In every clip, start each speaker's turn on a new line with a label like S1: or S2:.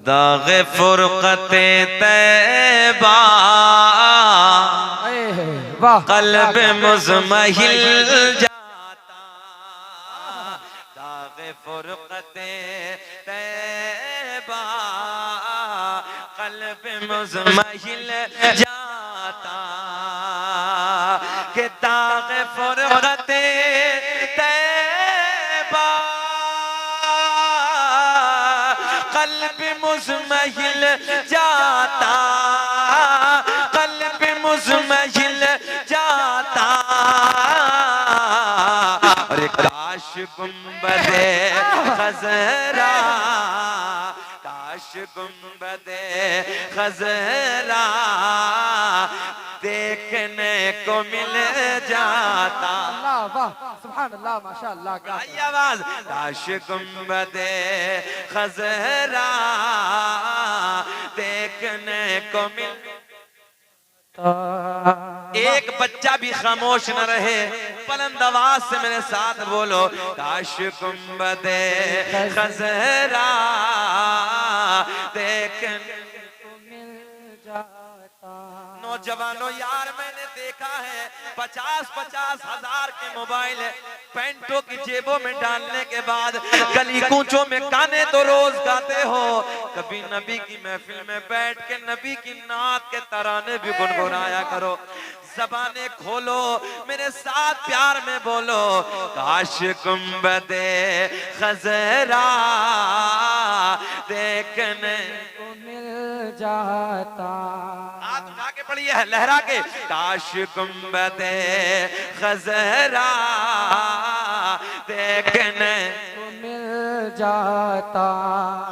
S1: दाग़े फुरक़ते तैबा क़ल्ब मुज़महिल जाता, दाग़े फुरक़ते तैबा क़ल्ब मुज़महिल जाता, कि दाग़े फुरक़ते तैबा क़ल्ब मुज़महिल जाता, क़ल्ब मुज़महिल जाता। अरे काश गुंबदे खज़रा, काश गुंबदे खज़रा देखने को मिल जाता।
S2: अल्लाह वाह सुभान अल्लाह माशाअल्लाह।
S1: गाइए आवाज, काश गुंबदे खज़रा देखने को मिल। एक बच्चा भी खामोश न रहे, बुलंद आवाज से मेरे साथ बोलो, काश गुंबदे खज़रा देखने को मिल जाता। नौजवानों यार, मैंने देखा है 50-50 हजार के मोबाइल पैंटों की जेबों में डालने के बाद गली कूचों में गाने तो रोज गाते हो, कभी नबी की महफिल में बैठ के नबी की नात के तराने भी गुनगुनाया करो। ज़बाने खोलो, मेरे साथ प्यार में बोलो, काश गुंबदे खज़रा देखने को मिल जाता। हाथ उठा के पढ़िए है, लहरा के, काश गुंबदे खज़रा देखने को मिल जाता।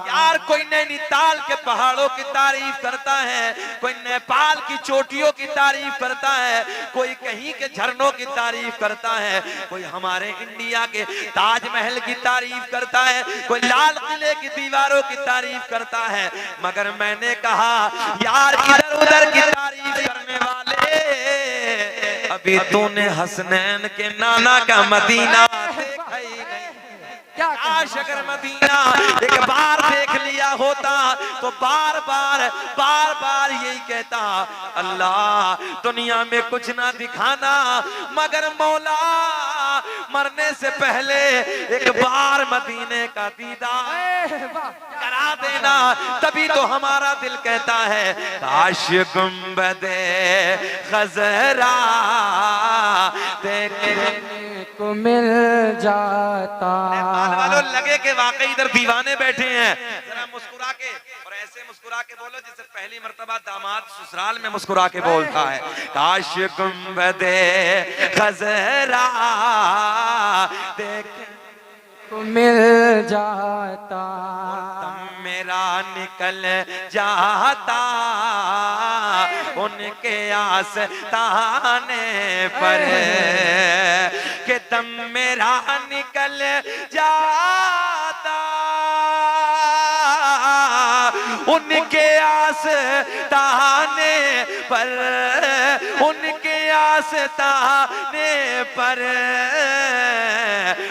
S1: यार कोई नैनीताल के पहाड़ों की तारीफ करता है, कोई नेपाल की चोटियों की तारीफ करता है, कोई कहीं के झरनों की तारीफ करता है, कोई हमारे इंडिया के ताजमहल की तारीफ करता है, कोई लाल किले की दीवारों की तारीफ करता है, मगर मैंने कहा यार इधर उधर की तारीफ करने वाले, अभी तूने हसनैन के नाना का मदीना देखा ही नहीं। काश अगर मदीना एक बार देख लिया होता तो बार बार यही कहता, अल्लाह दुनिया में कुछ ना दिखाना, मगर मौला मरने से पहले एक बार मदीने का दीदार करा देना। तभी तो हमारा दिल कहता है, काश गुंबदे खज़रा देखने को मिल जाता। वालों लगे के वाकई इधर दीवाने बैठे हैं, जरा मुस्कुरा के और ऐसे मुस्कुरा के बोलो जैसे पहली मर्तबा दामाद ससुराल में मुस्कुरा के बोलता है, काश गुंबदे खज़रा देखने को मिल जाता, दम मेरा निकल जाता उनके आस्ताने पर, कि दम मेरा निकल जाता उनके आस्ताने पर, उनके आस्ताने पर,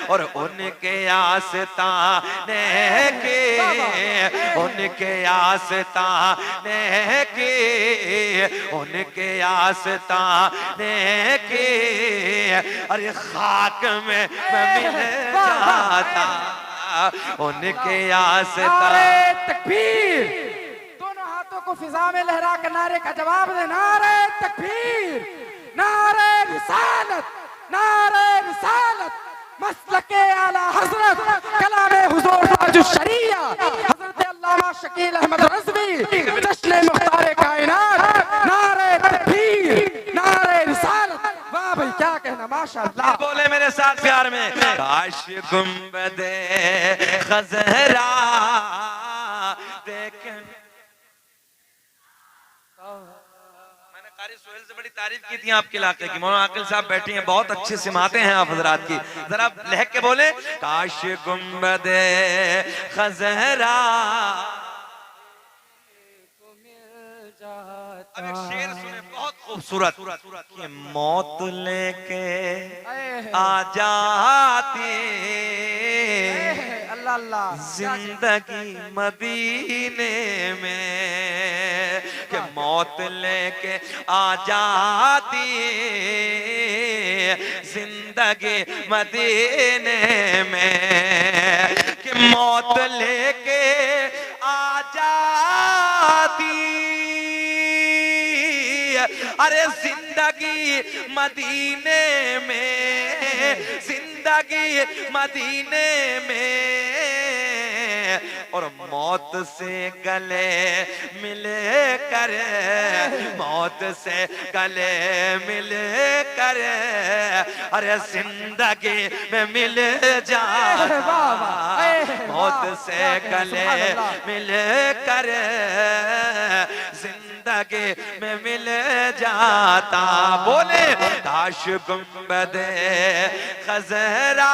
S1: और उनके आस्ताने के, उनके आस्ताने के, उनके आस्ताने के, अरे खाक में मैं मिल जाता उनके आस्ताने।
S2: तकबीर, दोनों हाथों को फिजा में लहरा कर नारे का जवाब दे, नारे तकबीर, नारे रिसालत, नारे रिसालत, मसलके आला हजरत, कलामे हुजूर ताजुश शरिया हजरत अल्लामा शकील अहमद रज़वी, जश्न मुख्तार कायनात, नारे तकबीर, नारे रिसालत। वाह भाई क्या कहना, माशाअल्लाह।
S1: बोले मेरे साथ प्यार में, काश गुंबदे खज़रा देखने। मैंने कारी सोहेल से बड़ी तारीफ की थी आपके इलाके की, मौलाना आकिल साहब बैठे हैं, बहुत अच्छे सिमाते हैं आप हजरात की, जरा लहक के बोले, काश गुंबदे खज़रा। अब एक शेर सुने बहुत खूबसूरत, कि मौत लेके आ जाती
S2: अल्लाह अल्लाह।
S1: जिंदगी मदीने में कि मौत लेके आ जाती, जिंदगी मदीने में कि मौत लेके आ जाती। अरे जिंदगी मदीने में, जिंदगी मदीने में, और मौत से गले मिले कर, मौत से गले मिले कर, अरे जिंदगी में मिल जा, मौत से गले मिले कर जिंदगी में मिल जाता। बोले काश गुंबदे खजरा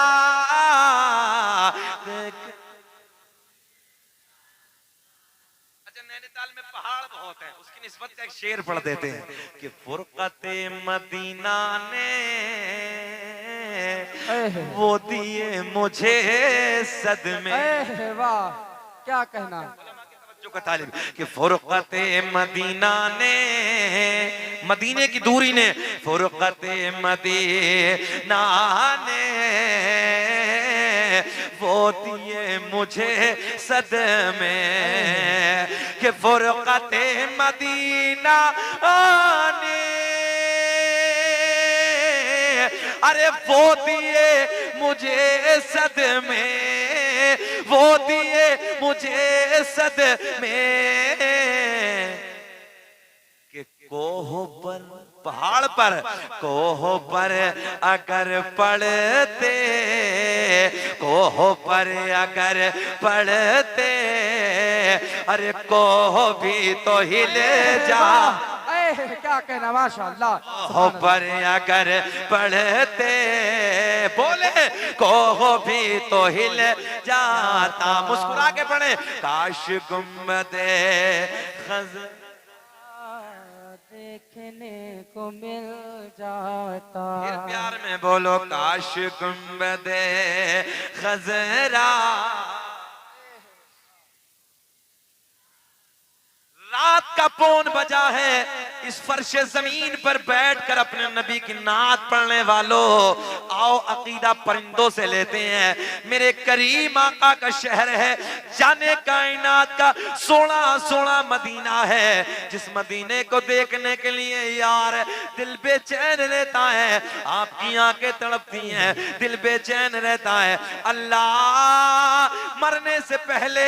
S1: नैनीताल में पहाड़ बहुत है, उसकी निस्बत का एक शेर पढ़ देते हैं कि फुरकते मदीना ने वो दिए मुझे सदमे।
S2: वाह क्या कहना
S1: जो का तालिब कि फुरकते मदीना ने, मदीने की दूरी ने, फुरकते मदीना ने वो दिए मुझे सदमे कि फुरकते मदीना ने, अरे वो दिए मुझे सदमे, वो दिए मुझे सदमे कि कोह पर, पहाड़ पर, कोह पर अगर पड़ते, कोह पर अगर पड़ते, अरे कोह भी तो हिल जा।
S2: क्या कहना माशाअल्लाह।
S1: कोह पर अगर पड़ते, बोले कोह भी तो हिल जाता। मुस्कुरा के पढ़े काश गुंबदे खजरा
S2: देखने को मिल जाता।
S1: फिर प्यार में बोलो काश गुंबदे खजरा। रात का पौन बजा है, इस फर्श जमीन पर बैठकर अपने नबी की नात पढ़ने वालों, आओ अकीदा परिंदों से लेते हैं। मेरे करीम आका का शहर है, जाने कायनात का सोना सोना मदीना है, जिस मदीने को देखने के लिए यार दिल बेचैन रहता है, आपकी आंखें तड़पती हैं, दिल बेचैन रहता है। अल्लाह मरने से पहले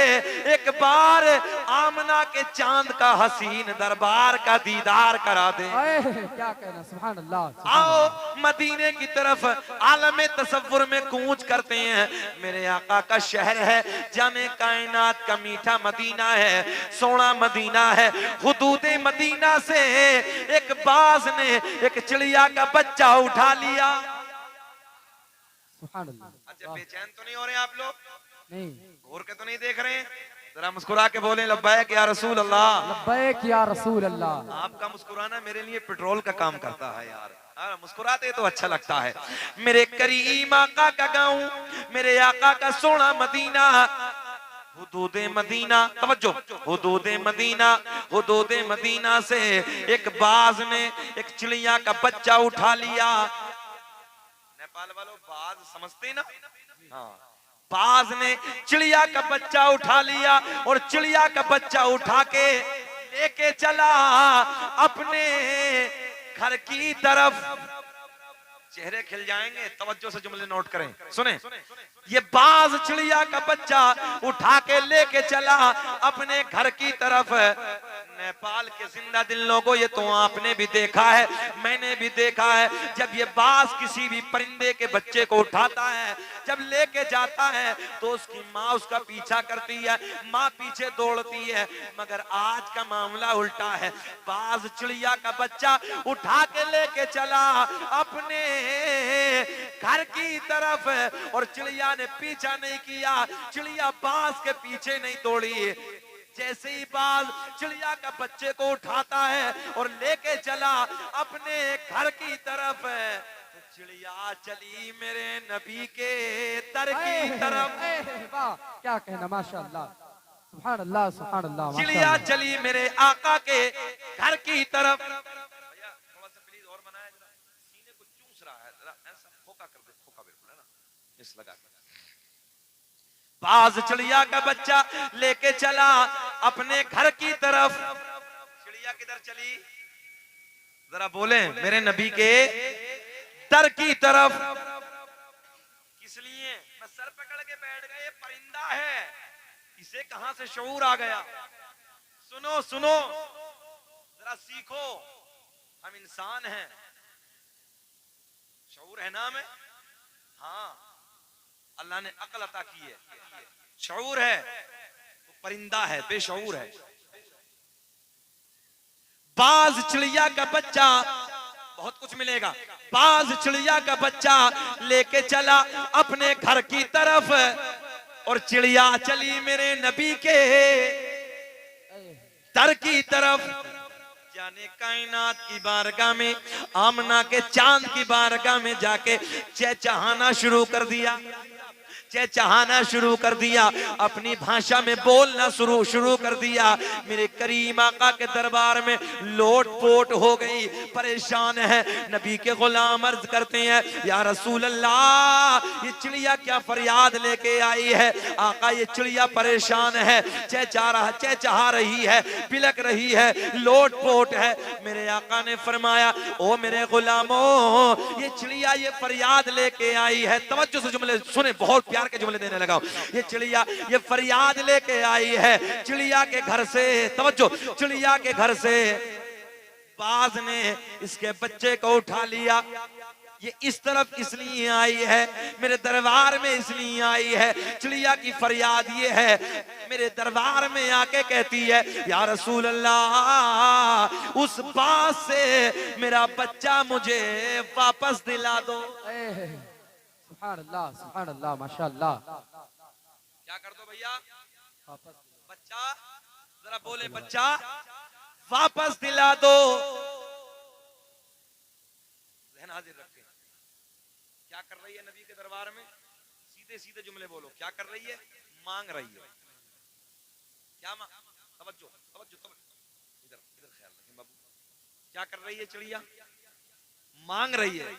S1: एक बार आमना के चांद का हसीन दरबार का दीदार करा दे।
S2: क्या कहना सुभान अल्लाह।
S1: आओ मदीने की तरफ आलम तसव्वुर में कूच करते हैं। मेरे आका का शहर है, जाने कायनात का मीठा मदीना है, सोना मदीना है। हुदूदे मदीना से एक बाज ने एक चिड़िया का बच्चा उठा लिया।
S2: सुभान अल्लाह।
S1: अच्छा बेचैन तो नहीं हो रहे आप लोग?
S2: नहीं
S1: घूर के तो नहीं देख रहे हैं? जरा मुस्कुरा के बोले लब्बैक या रसूल अल्लाह।
S2: लब्बैक या रसूल अल्लाह।
S1: आपका मुस्कुराना मेरे लिए पेट्रोल का काम करता है यार, मुस्कुराते तो अच्छा लगता है। मेरे करीम आका का गाँव, मेरे आका का सोना मदीना, हुदूदे मदीना, तवज्जो, हुदूदे मदीना, हुदूदे मदीना से एक बाज ने एक चिड़िया का बच्चा उठा लिया। नेपाल वालों बाज समझते ना? हाँ, बाज ने चिड़िया का बच्चा उठा लिया और चिड़िया का बच्चा उठा के लेके चला अपने घर की तरफ। चेहरे खिल जाएंगे, तवज्जो से जुमले नोट करें, सुने। ये बाज चिड़िया का बच्चा उठा के लेके चला अपने घर की तरफ। नेपाल के जिंदा दिल लोगों, ये तो आपने भी देखा है, मैंने भी देखा है, जब ये बाज किसी भी परिंदे के बच्चे को उठाता है, जब लेके जाता है तो उसकी माँ उसका पीछा करती है, माँ पीछे दौड़ती है। मगर आज का मामला उल्टा है, बाज चिड़िया का बच्चा उठा के लेके चला अपने घर की तरफ और चिड़िया ने पीछा नहीं किया, चिड़िया बाज के पीछे नहीं दौड़ी। जैसे ही बाज चिड़िया का बच्चे को उठाता है और लेके चला अपने घर की तरफ, चिड़िया चली मेरे नबी के दर की तरफ।
S2: वाह क्या कहना, माशाअल्लाह, सुभान अल्लाह, सुभान अल्लाह।
S1: चिड़िया चली मेरे आका के घर की तरफ। भैया थोड़ा सा प्लीज और बनाया जरा, सीने को चूस रहा है, जरा ऐसा फोका कर दे, फोका बिल्कुल है ना, इस लगा कर। बाज चिड़िया का बच्चा लेके चला अपने घर की तरफ। चिड़िया किधर चली, जरा बोले, मेरे नबी के दर की तरफ। किस लिए? मैं सर पकड़ के बैठ गया, ये परिंदा है, इसे कहां से शऊर आ गया? सुनो सुनो, जरा सीखो, हम इंसान हैं, शऊर है ना हमें? हाँ, अल्लाह ने अकल अता की है, शऊर है, तो परिंदा है, बेशऊर है। बाज चिड़िया का बच्चा, बहुत कुछ मिलेगा, बाज चिड़िया का बच्चा लेके चला अपने घर की तरफ, और चिड़िया चली मेरे नबी के दर की तरफ। जाने कायनात की बारगाह में, आमना के चांद की बारगाह में जाके चहचहाना शुरू कर दिया, चहचहाना शुरू कर दिया, अपनी भाषा में बोलना शुरू कर दिया। मेरे करीम आका के दरबार में लोट पोट हो गई, परेशान है। नबी के गुलाम अर्ज करते हैं, या रसूल अल्लाह, ये चिड़िया क्या फरियाद लेके आई है? आका ये चिड़िया परेशान है, चहचहा रही है, बिलक रही है, लोट पोट है। मेरे आका ने फरमाया, ओ मेरे गुलामों, ये चिड़िया ये फरियाद लेके आई है, तवज्जो से जुमले सुने, बहुत प्यार के जुमले देने लगा। ये चिड़िया ये फरियाद लेके आई है, चिड़िया के घर से, तवज्जो, चिड़िया के घर से बाज ने इसके बच्चे को उठा लिया। ये इस तरफ इसलिए आई है, मेरे दरबार में इसलिए आई है, चिड़िया की फरियाद ये है, मेरे दरबार में आके कहती है, या रसूल अल्लाह, उस बाज से मेरा बच्चा मुझे वापस दिला दो।
S2: सुभान अल्लाह, सुभान अल्लाह, माशाअल्लाह।
S1: क्या कर दो भैया? वापस बच्चा, जरा बोले, बच्चा वापस दिला दो। ज़हन हाजिर रखें, क्या कर रही है नबी के दरबार में? सीधे सीधे जुमले बोलो, क्या कर रही है? मांग रही है। क्या मांग? तवज्जो तवज्जो तवज्जो, इधर इधर ख्याल रखें बाबू। क्या कर रही है चिड़िया? मांग रही है।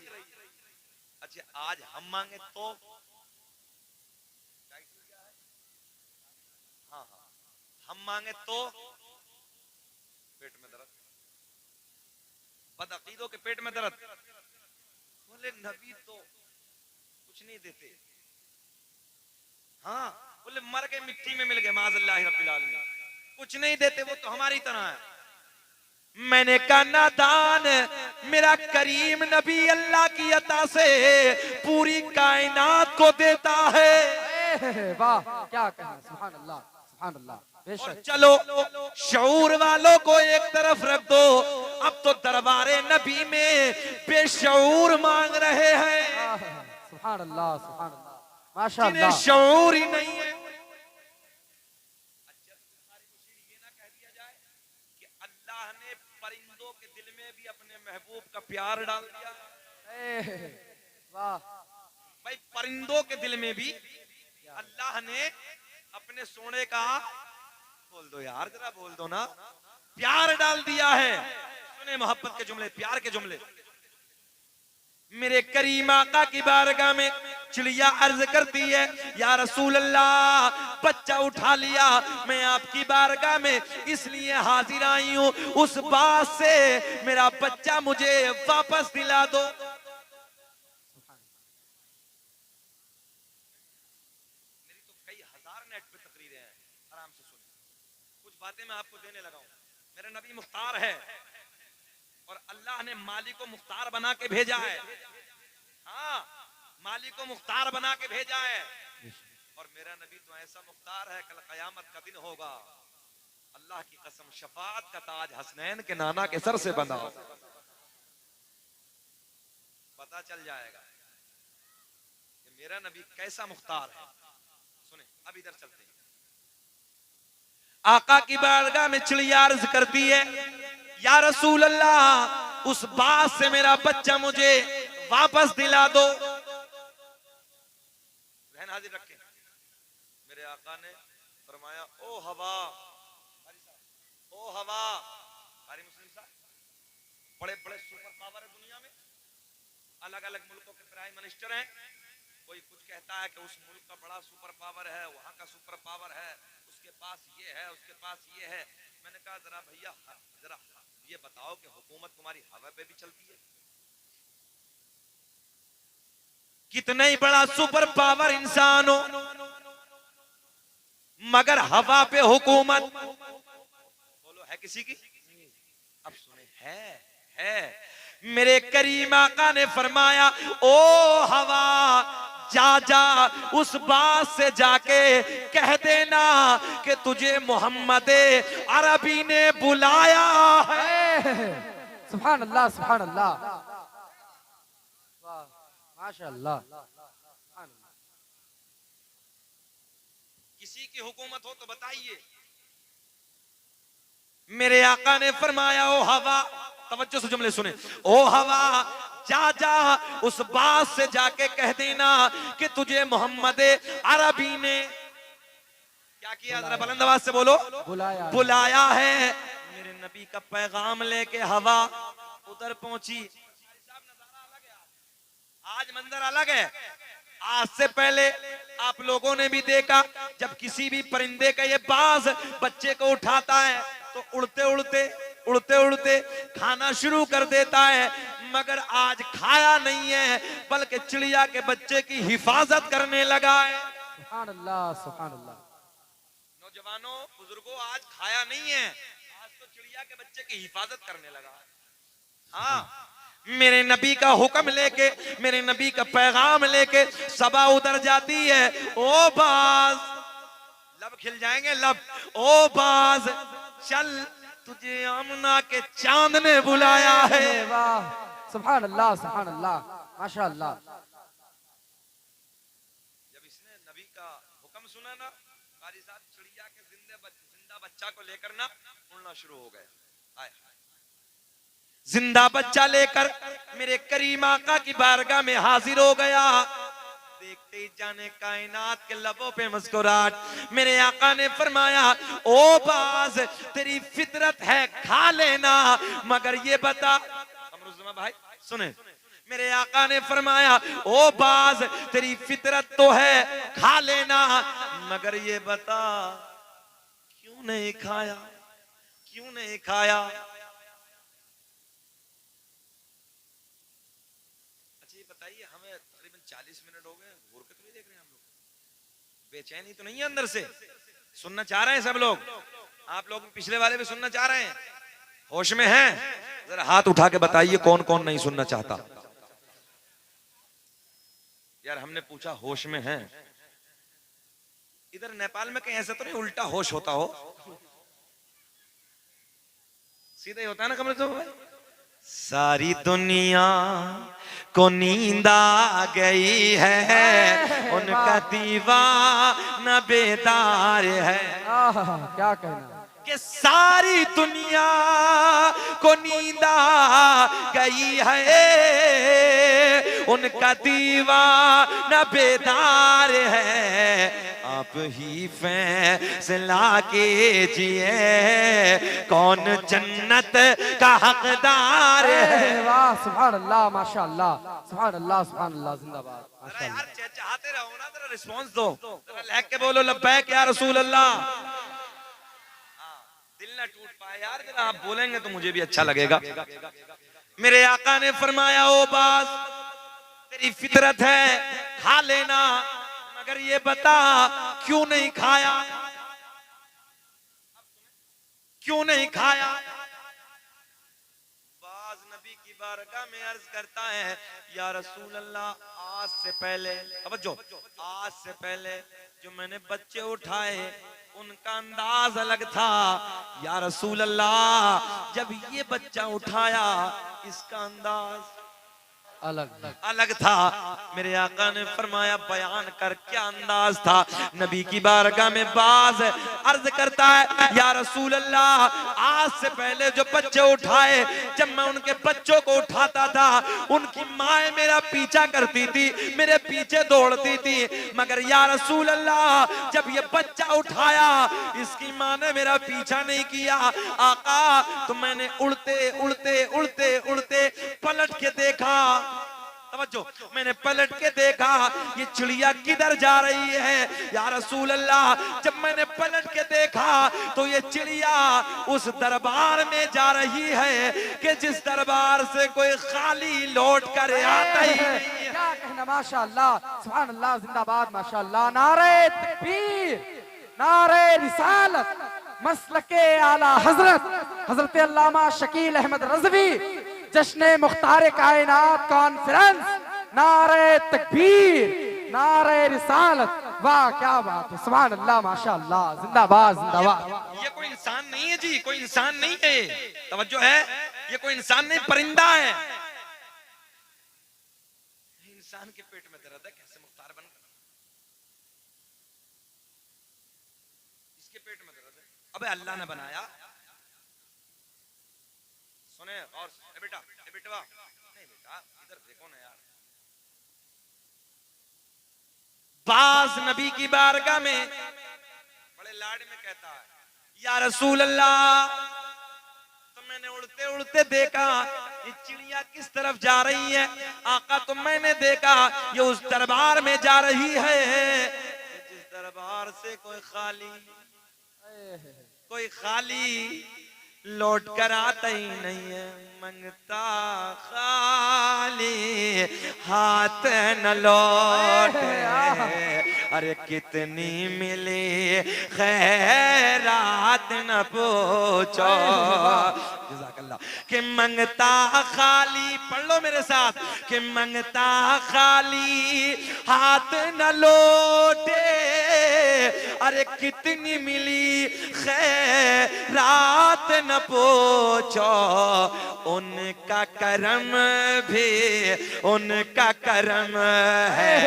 S1: अच्छा, आज हम मांगे तो? हाँ हाँ, हम मांगे तो पेट में दर्द, बदअकीदों के पेट में दर्द। बोले नबी तो कुछ नहीं देते। हाँ, बोले मर गए, मिट्टी में मिल गए, माज़अल्लाह रब्बिल आलमीन, कुछ नहीं देते, वो तो हमारी तरह है। मैंने कहा, नादान, मेरा करीम नबी अल्लाह की अता से पूरी कायनात को देता है।
S2: वाह क्या कहना, सुभान अल्लाह, सुभान अल्लाह।
S1: और चलो शऊर वालों को एक तरफ रख दो, अब तो दरबारे नबी में बेशऊर मांग रहे हैं।
S2: सुभान अल्लाह, सुभान अल्लाह, माशाअल्लाह।
S1: शऊर ही नहीं है। परिंदों के दिल में भी अपने महबूब का प्यार डाल दिया।
S2: वाह
S1: भाई, परिंदों के दिल में भी अल्लाह ने अपने सोने का, बोल दो यार, जरा बोल दो ना, प्यार डाल दिया है। सुने मोहब्बत के जुमले, प्यार के जुमले। मेरे करीम आका की बारगाह में चिड़िया अर्ज करती है, या रसूल अल्लाह, बच्चा उठा लिया, मैं आपकी बारगाह में इसलिए हाजिर आई हूं, उस बात से मेरा बच्चा मुझे वापस दिला दो। मेरी तो कई हजार नेट पे तकरीरें हैं, आराम से सुनिए, कुछ बातें मैं आपको देने लगा हूं। मेरा नबी मुख्तार है, और अल्लाह ने मालिक को मुख्तार बना के भेजा है। हाँ, मालिक को मुख्तार बना के भेजा है, और मेरा नबी तो ऐसा मुख्तार है, कल कयामत का दिन होगा, अल्लाह की कसम, शफाअत का ताज हसनैन के नाना के सर से बंधा होगा, पता चल जाएगा कि मेरा नबी कैसा मुख्तार है। सुने, अब इधर चलते हैं। आका की बारगाह में चिड़िया अर्ज करती है, या रसूल अल्लाह, उस बात से मेरा बच्चा मुझे वापस दिला दो। रहन हाजिर रखें। मेरे आका ने फरमाया, ओ हवा, ओ हवा, कारी मुस्लिम साहब, बड़े बड़े सुपर पावर है दुनिया में, अलग अलग मुल्कों के प्राइम मिनिस्टर हैं। कोई कुछ कहता है कि उस मुल्क का बड़ा सुपर पावर है, वहां का सुपर पावर है, उसके पास ये है, उसके पास ये है। मैंने कहा जरा भैया, जरा ये बताओ कि हुकूमत तुम्हारी हवा पे भी चलती है? कितना ही बड़ा सुपर पावर इंसान हो, मगर हवा पे हुकूमत, बोलो है किसी की? अब सुने, है। मेरे करीम आका ने फरमाया, ओ हवा, जा उस बात से जाके कह देना कि तुझे मोहम्मद अरबी ने बुलाया है।
S2: सुभान अल्लाह, सुभान अल्लाह, माशाअल्लाह।
S1: किसी की हुकूमत हो तो बताइए। मेरे आका ने फरमाया, ओ हवा, तवज्जो से जुमले सुने, ओ हवा, जा उस बात से जाके कह देना कि तुझे मोहम्मद अरबी ने क्या किया? जरा बुलंद आवाज से बोलो, बुलाया है। मेरे नबी का पैगाम लेके हवा उधर पहुंची। आज मंजर अलग है। आज से पहले आप लोगों ने भी देखा, जब किसी भी परिंदे का ये बाज बच्चे को उठाता है तो उड़ते उड़ते खाना शुरू कर देता है, मगर आज खाया नहीं है, बल्कि चिड़िया के बच्चे की हिफाजत करने लगा है।
S2: सुभान अल्लाह, सुभान अल्लाह।
S1: नौजवानों, बुजुर्गों, आज खाया नहीं है, आज तो चिड़िया के बच्चे की हिफाजत करने लगा है। हाँ, मेरे नबी का हुक्म लेके, मेरे नबी का पैगाम लेके सबा उधर जाती है। ओ बाज, लब खिल जाएंगे लब, ओ बाज चल, तुझे आमना के चांद ने बुलाया है।
S2: वाह, सुभान अल्लाह, सुभान अल्लाह, माशाअल्लाह।
S1: जब इसने नबी का हुक्म सुना ना, कारी साहब चिड़िया के जिंदा बच्चा को लेकर ना उड़ना शुरू हो गए। जिंदा बच्चा लेकर मेरे करीम आका की बारगाह में हाजिर हो गया। देखते ही जाने कायनात के लबों पे मुस्कुराहट। मेरे आका ने फरमाया, ओ बाज, तेरी फितरत है खा लेना, मगर ये बता, अमरुज़्ज़मा भाई सुने, मेरे आका ने फरमाया, ओ बाज, तेरी फितरत तो है खा लेना, मगर ये बता क्यों नहीं खाया, क्यों नहीं खाया? बताइए, हमें तकरीबन 40 मिनट हो गए, घूर के तो नहीं देख रहे हैं हम लोग? बेचैनी तो नहीं है अंदर से? सुनना चाह रहे हैं सब लोग? आप लोग पिछले वाले भी सुनना चाह रहे हैं? होश में हैं? जरा हाथ उठा के बताइए कौन कौन नहीं सुनना चाहता। यार हमने पूछा होश में हैं। इधर नेपाल में कहीं ऐसा तो नहीं उल्टा होश होता हो? सीधा ही होता है ना कमरे तो? सारी दुनिया को नींद आ गई है, उनका दीवाना बेदार है।
S2: क्या कहना
S1: कि सारी दुनिया को नींद आ गई है, उनका दीवाना बेदार है। आप ही फैसला कीजिए कौन जन्नत का हकदार है।
S2: वाह, सुभान अल्लाह, माशाअल्लाह, सुभान अल्लाह, सुभान अल्लाह, जिंदाबाद।
S1: यार चाहते रहो ना, जरा रिस्पांस दो, जरा लहक के बोलो लब्बैक या रसूल अल्लाह। दिल ना टूट पाए यार, जरा आप बोलेंगे तो मुझे भी अच्छा लगेगा। मेरे आका ने फरमाया, ओ बास, तेरी फितरत है खा लेना, मगर ये बता क्यों नहीं खाया, क्यों नहीं खाया? बाज नबी की बारगाह में अर्ज करता है, या रसूल अल्लाह, आज से पहले, तवज्जो, आज से पहले जो मैंने बच्चे उठाए उनका अंदाज अलग था। या रसूल अल्लाह, जब ये बच्चा उठाया इसका अंदाज अलग था। मेरे आका ने फरमाया बयान कर क्या अंदाज था। नबी की बारगाह में बाज अर्ज करता है या रसूल अल्लाह, आज से पहले जो बच्चे उठाए, जब मैं उनके बच्चों को उठाता था उनकी माँ मेरा पीछा करती थी, मेरे पीछे दौड़ती थी, मगर या रसूल अल्लाह जब ये बच्चा उठाया इसकी माँ ने मेरा पीछा नहीं किया। आका तो मैंने उड़ते उड़ते उड़ते उड़ते पलट के देखा, तवज्जो, मैंने पलट के देखा ये चिड़िया किधर जा रही है या रसूल अल्लाह। जब मैंने पलट के देखा तो ये चिड़िया उस दरबार में जा रही है कि जिस दरबार से कोई खाली लौट कर आता ही नहीं।
S2: क्या कहना, माशाअल्लाह, सुभान अल्लाह, जिंदाबाद, माशाअल्लाह, नारे तकबीर, नारे रिसालत, मसलके आला हजरत हजरत अल्लामा शकील अहमद रज़वी जश्न मुख्तार कायनात कॉन्फ्रेंस, नारे तकबीर, नारे रिसालत, वाह क्या बात है, सुभान अल्लाह, माशाअल्लाह, जिंदाबाद जिंदाबाद।
S1: ये कोई इंसान नहीं है जी, कोई इंसान नहीं है, तवज्जो है, ये कोई इंसान नहीं, परिंदा है। इंसान के पेट में दर्द है, कैसे मुख्तार बन गया? इसके पेट में दर्द है, अबे अल्लाह ने बनाया। सुने और बेटा, बेटवा नहीं बेटा इधर देखो ना यार। बाज नबी की बारगाह में बड़े लाड में कहता है या रसूल अल्लाह, तो मैंने उड़ते उड़ते देखा ये चिड़िया किस तरफ जा रही है। आका तो मैंने देखा ये उस दरबार में जा रही है जिस दरबार से कोई खाली लौट कर आता ही नहीं है। मंगता खाली हाथ न लौटे, अरे कितनी मिली खैरात न पूछो। जज़ाकल्लाह। कि मंगता खाली, पढ़ लो मेरे साथ, कि मंगता खाली हाथ न लौटे, अरे कितनी मिली खैरात न पूछो। उनका करम भी उनका करम है,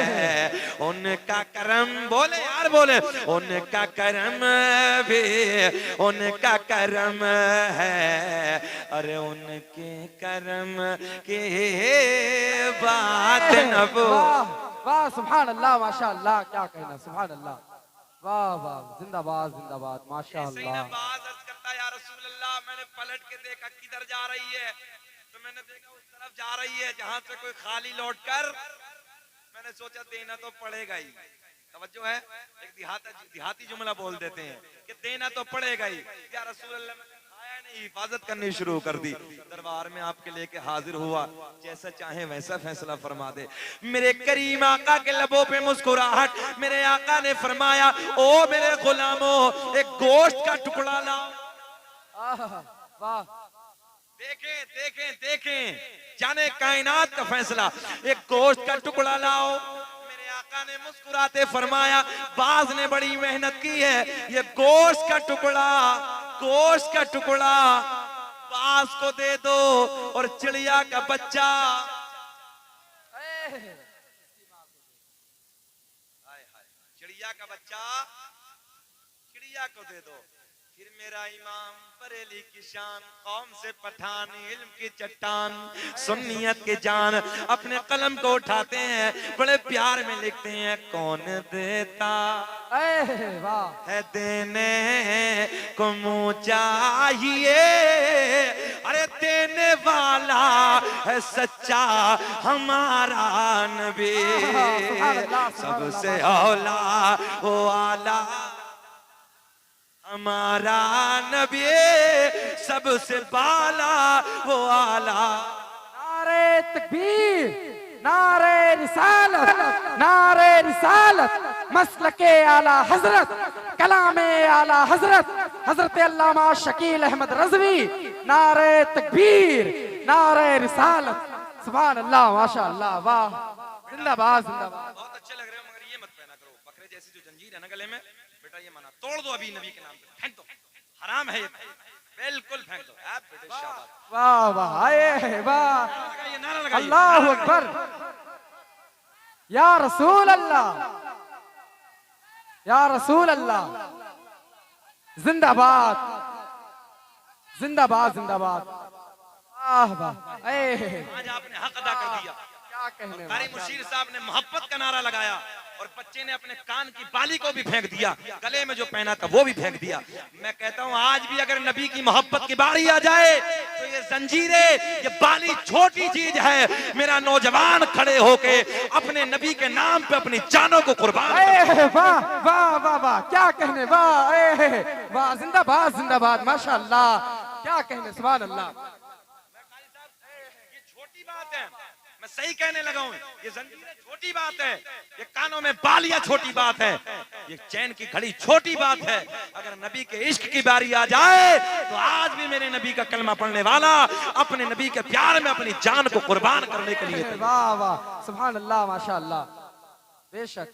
S1: उनका करम, बोले यार बोले, उनका करम भी उनका करम है, अरे उनके करम की बात न पूछो।
S2: वाह सुभान अल्लाह, माशाअल्लाह, क्या कहना, सुभान अल्लाह, वाह वाह, जिंदाबाद जिंदाबाद, माशाअल्लाह।
S1: या रसूल अल्लाह, मैंने पलट के देखा किधर जा रही है, तो मैंने देखा उस तरफ जा रही है जहां से कोई खाली लौटकर, मैंने सोचा देना तो पड़ेगा ही। तवज्जो है, एक देहाती जुमला बोल देते हैं कि देना तो पड़ेगा ही। या रसूल अल्लाह, मैंने खाया नहीं, हिफाजत करनी शुरू कर दी। दरबार में आपके लेके हाजिर हुआ, जैसा चाहे वैसा फैसला फरमा दे। मेरे करीम आका के लबों पे मुस्कुराहट, मेरे आका ने फरमाया ओ मेरे गुलामों, एक गोश्त का टुकड़ा लाओ।
S2: वाह,
S1: देखें देखें देखें, जाने कायनात का फैसला, एक गोश्त का टुकड़ा लाओ। मेरे आका ने मुस्कुराते फरमाया बाज ने बड़ी मेहनत की है, ये गोश्त का टुकड़ा, गोश्त का टुकड़ा बाज को दे दो और चिड़िया का बच्चा चिड़िया का बच्चा चिड़िया को दे दो। फिर मेरा इमाम बरेली की शान, कौम से पठान, इल्म की चट्टान, सुन्नियत की जान, अपने कलम को उठाते हैं, बड़े प्यार में लिखते हैं, कौन देता है देने को मुँह चाहिए, अरे देने वाला है सच्चा हमारा नबी, सबसे औला वो आला हमारा नबी, सबसे बाला वो आला।
S2: नारे तकबीर, नारे रिसालत, नारे रिसालत, मसलके आला हजरत, कलामे आला हजरत हजरत अल्लामा शकील अहमद रज़वी, नारे तकबीर, नारे रिसालत, सुभान अल्लाह, माशाअल्लाह, वाह, जिंदाबाद जिंदाबाद।
S1: बहुत अच्छे लग रहे हो, मगर ये मत पहना करो, बकरे जैसी जो जंजीर है ना गले में, बेटा ये माना तोड़ दो अभी, नबी के नाम पे फेंक दो, हराम है ये। बिल्कुल फेंक दो आप बेटे, शाबाश।
S2: वाह वाह, आए वाह,
S1: लगाइए, नारा लगाइए।
S2: अल्लाह अकबर, या रसूल अल्लाह, या रसूल अल्लाह, जिंदाबाद जिंदाबाद जिंदाबाद। वाह वाह,
S1: आज आपने हक अदा कर दिया।
S2: क्या कहने,
S1: कारी मुशीर साहब ने मोहब्बत का नारा लगाया और बच्चे ने अपने कान की बाली को भी फेंक दिया, गले में जो पहना था वो भी फेंक दिया। मैं कहता हूँ आज भी अगर नबी की मोहब्बत की बारी आ जाए तो ये जंजीरें, ये बाली छोटी चीज है। मेरा नौजवान खड़े होके अपने नबी के नाम पे अपनी जानों को कुर्बान।
S2: वाह वाह वाह वाह, क्या कहने, वाह वाह, जिंदाबाद जिंदाबाद, माशाअल्लाह, क्या कहने, सुभान अल्लाह।
S1: ये छोटी बात है, मैं सही कहने लगा हूं, ये जंजीरें छोटी बात है, ये कानों में बालियां छोटी बात है, ये चैन की घड़ी छोटी बात है। अगर नबी के इश्क की बारी आ जाए तो आज भी मेरे नबी का कलमा पढ़ने वाला अपने नबी के प्यार में अपनी जान को कुर्बान करने के लिए।
S2: वाह वाह, सुभान अल्लाह, माशाअल्लाह, बेशक।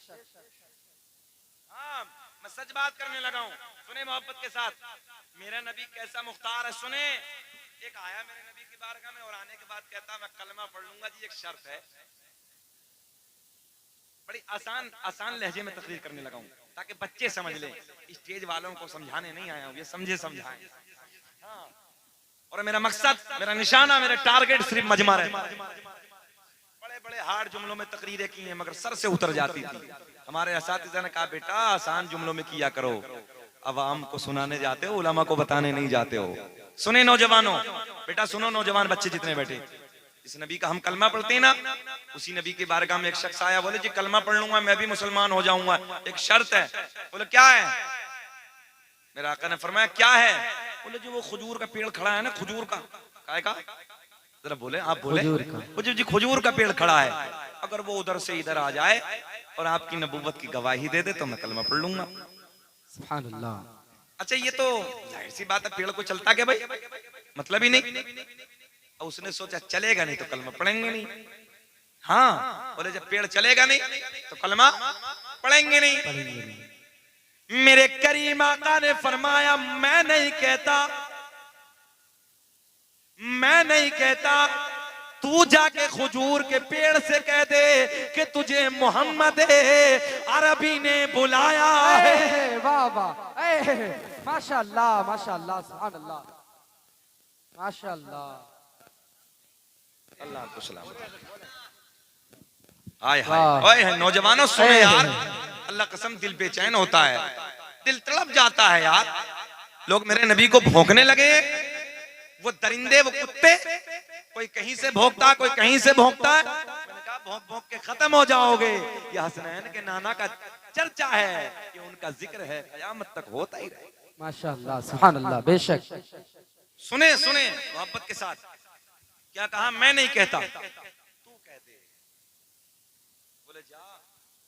S1: हाँ, मैं सच बात करने लगा हूं, सुने मोहब्बत के साथ। मेरा नबी कैसा मुख्तार है, सुने। एक आया मेरे नबी की बारगाह में और आने के बाद कहता मैं कलमा पढ़ लूंगा जी, एक शर्त है। बड़ी आसान आसान लहजे में तकरीर करने लगा हूं ताकि बच्चे समझ लें। स्टेज वालों को समझाने नहीं आया हूं, ये समझे समझाएं। हाँ। और मेरा मकसद, मेरा निशाना, मेरा टारगेट सिर्फ मजमा है। बड़े बड़े हार्ड जुमलों में तकरीरें की हैं मगर सर से उतर जाती थी। हमारे असातिज़ा ने कहा बेटा आसान जुमलों में किया करो, अवाम को सुनाने जाते हो, उलमा को बताने नहीं जाते हो। सुने नौजवानों, बेटा सुनो, नौजवान बच्चे जितने बैठे, इस नबी का हम कलमा पढ़ते हैं ना, उसी नबी के बारगाह में एक शख्स आया, बोले जी कलमा पढ़ लूंगा मैं भी मुसलमान हो जाऊंगा, एक शर्त है। बोले क्या है? मेरा आका ने फरमाया क्या है? बोले जी वो खजूर का पेड़ खड़ा है ना, खजूर का, काय का? जरा बोले, आप बोले। खजूर जी, खजूर का पेड़ खड़ा है, अगर वो उधर से इधर आ जाए और आपकी नबूवत की गवाही दे दे तो मैं कलमा पढ़ लूंगा।
S2: सुभान अल्लाह।
S1: अच्छा ये तो जाहिर सी बात है, पेड़ को चलता क्या भाई, मतलब ही नहीं। और उसने सोचा चलेगा नहीं तो कलमा पढ़ेंगे नहीं। हाँ, बोले जब पेड़ चलेगा नहीं तो कलमा पढ़ेंगे नहीं। मेरे करीम आका ने फरमाया मैं नहीं कहता, तू जाके खजूर के पेड़ से कह दे कि तुझे मोहम्मद अरबी ने बुलाया है।
S2: वाह वाह, माशाअल्लाह माशाअल्लाह, सुभान अल्लाह, माशाअल्लाह,
S1: अल्लाह को सलाम। हाय हाय हाय, नौजवानों सुने यार, अल्लाह कसम दिल बेचैन होता है, दिल तड़प जाता है यार। लोग मेरे नबी को भौंकने लगे, वो दरिंदे, वो कुत्ते, कोई कहीं से भौंकता, कोई कहीं से भौंकता है। मैंने कहा भौंक भौंक के खत्म हो जाओगे। ये हसनैन के नाना का चर्चा है, ये उनका जिक्र है, कयामत तक होता ही रहेगा।
S2: माशाअल्लाह, सुभान अल्लाह, बेशक।
S1: सुने सुने मोहब्बत के साथ, क्या कहा? मैं नहीं कहता, तू कह दे। बोले जा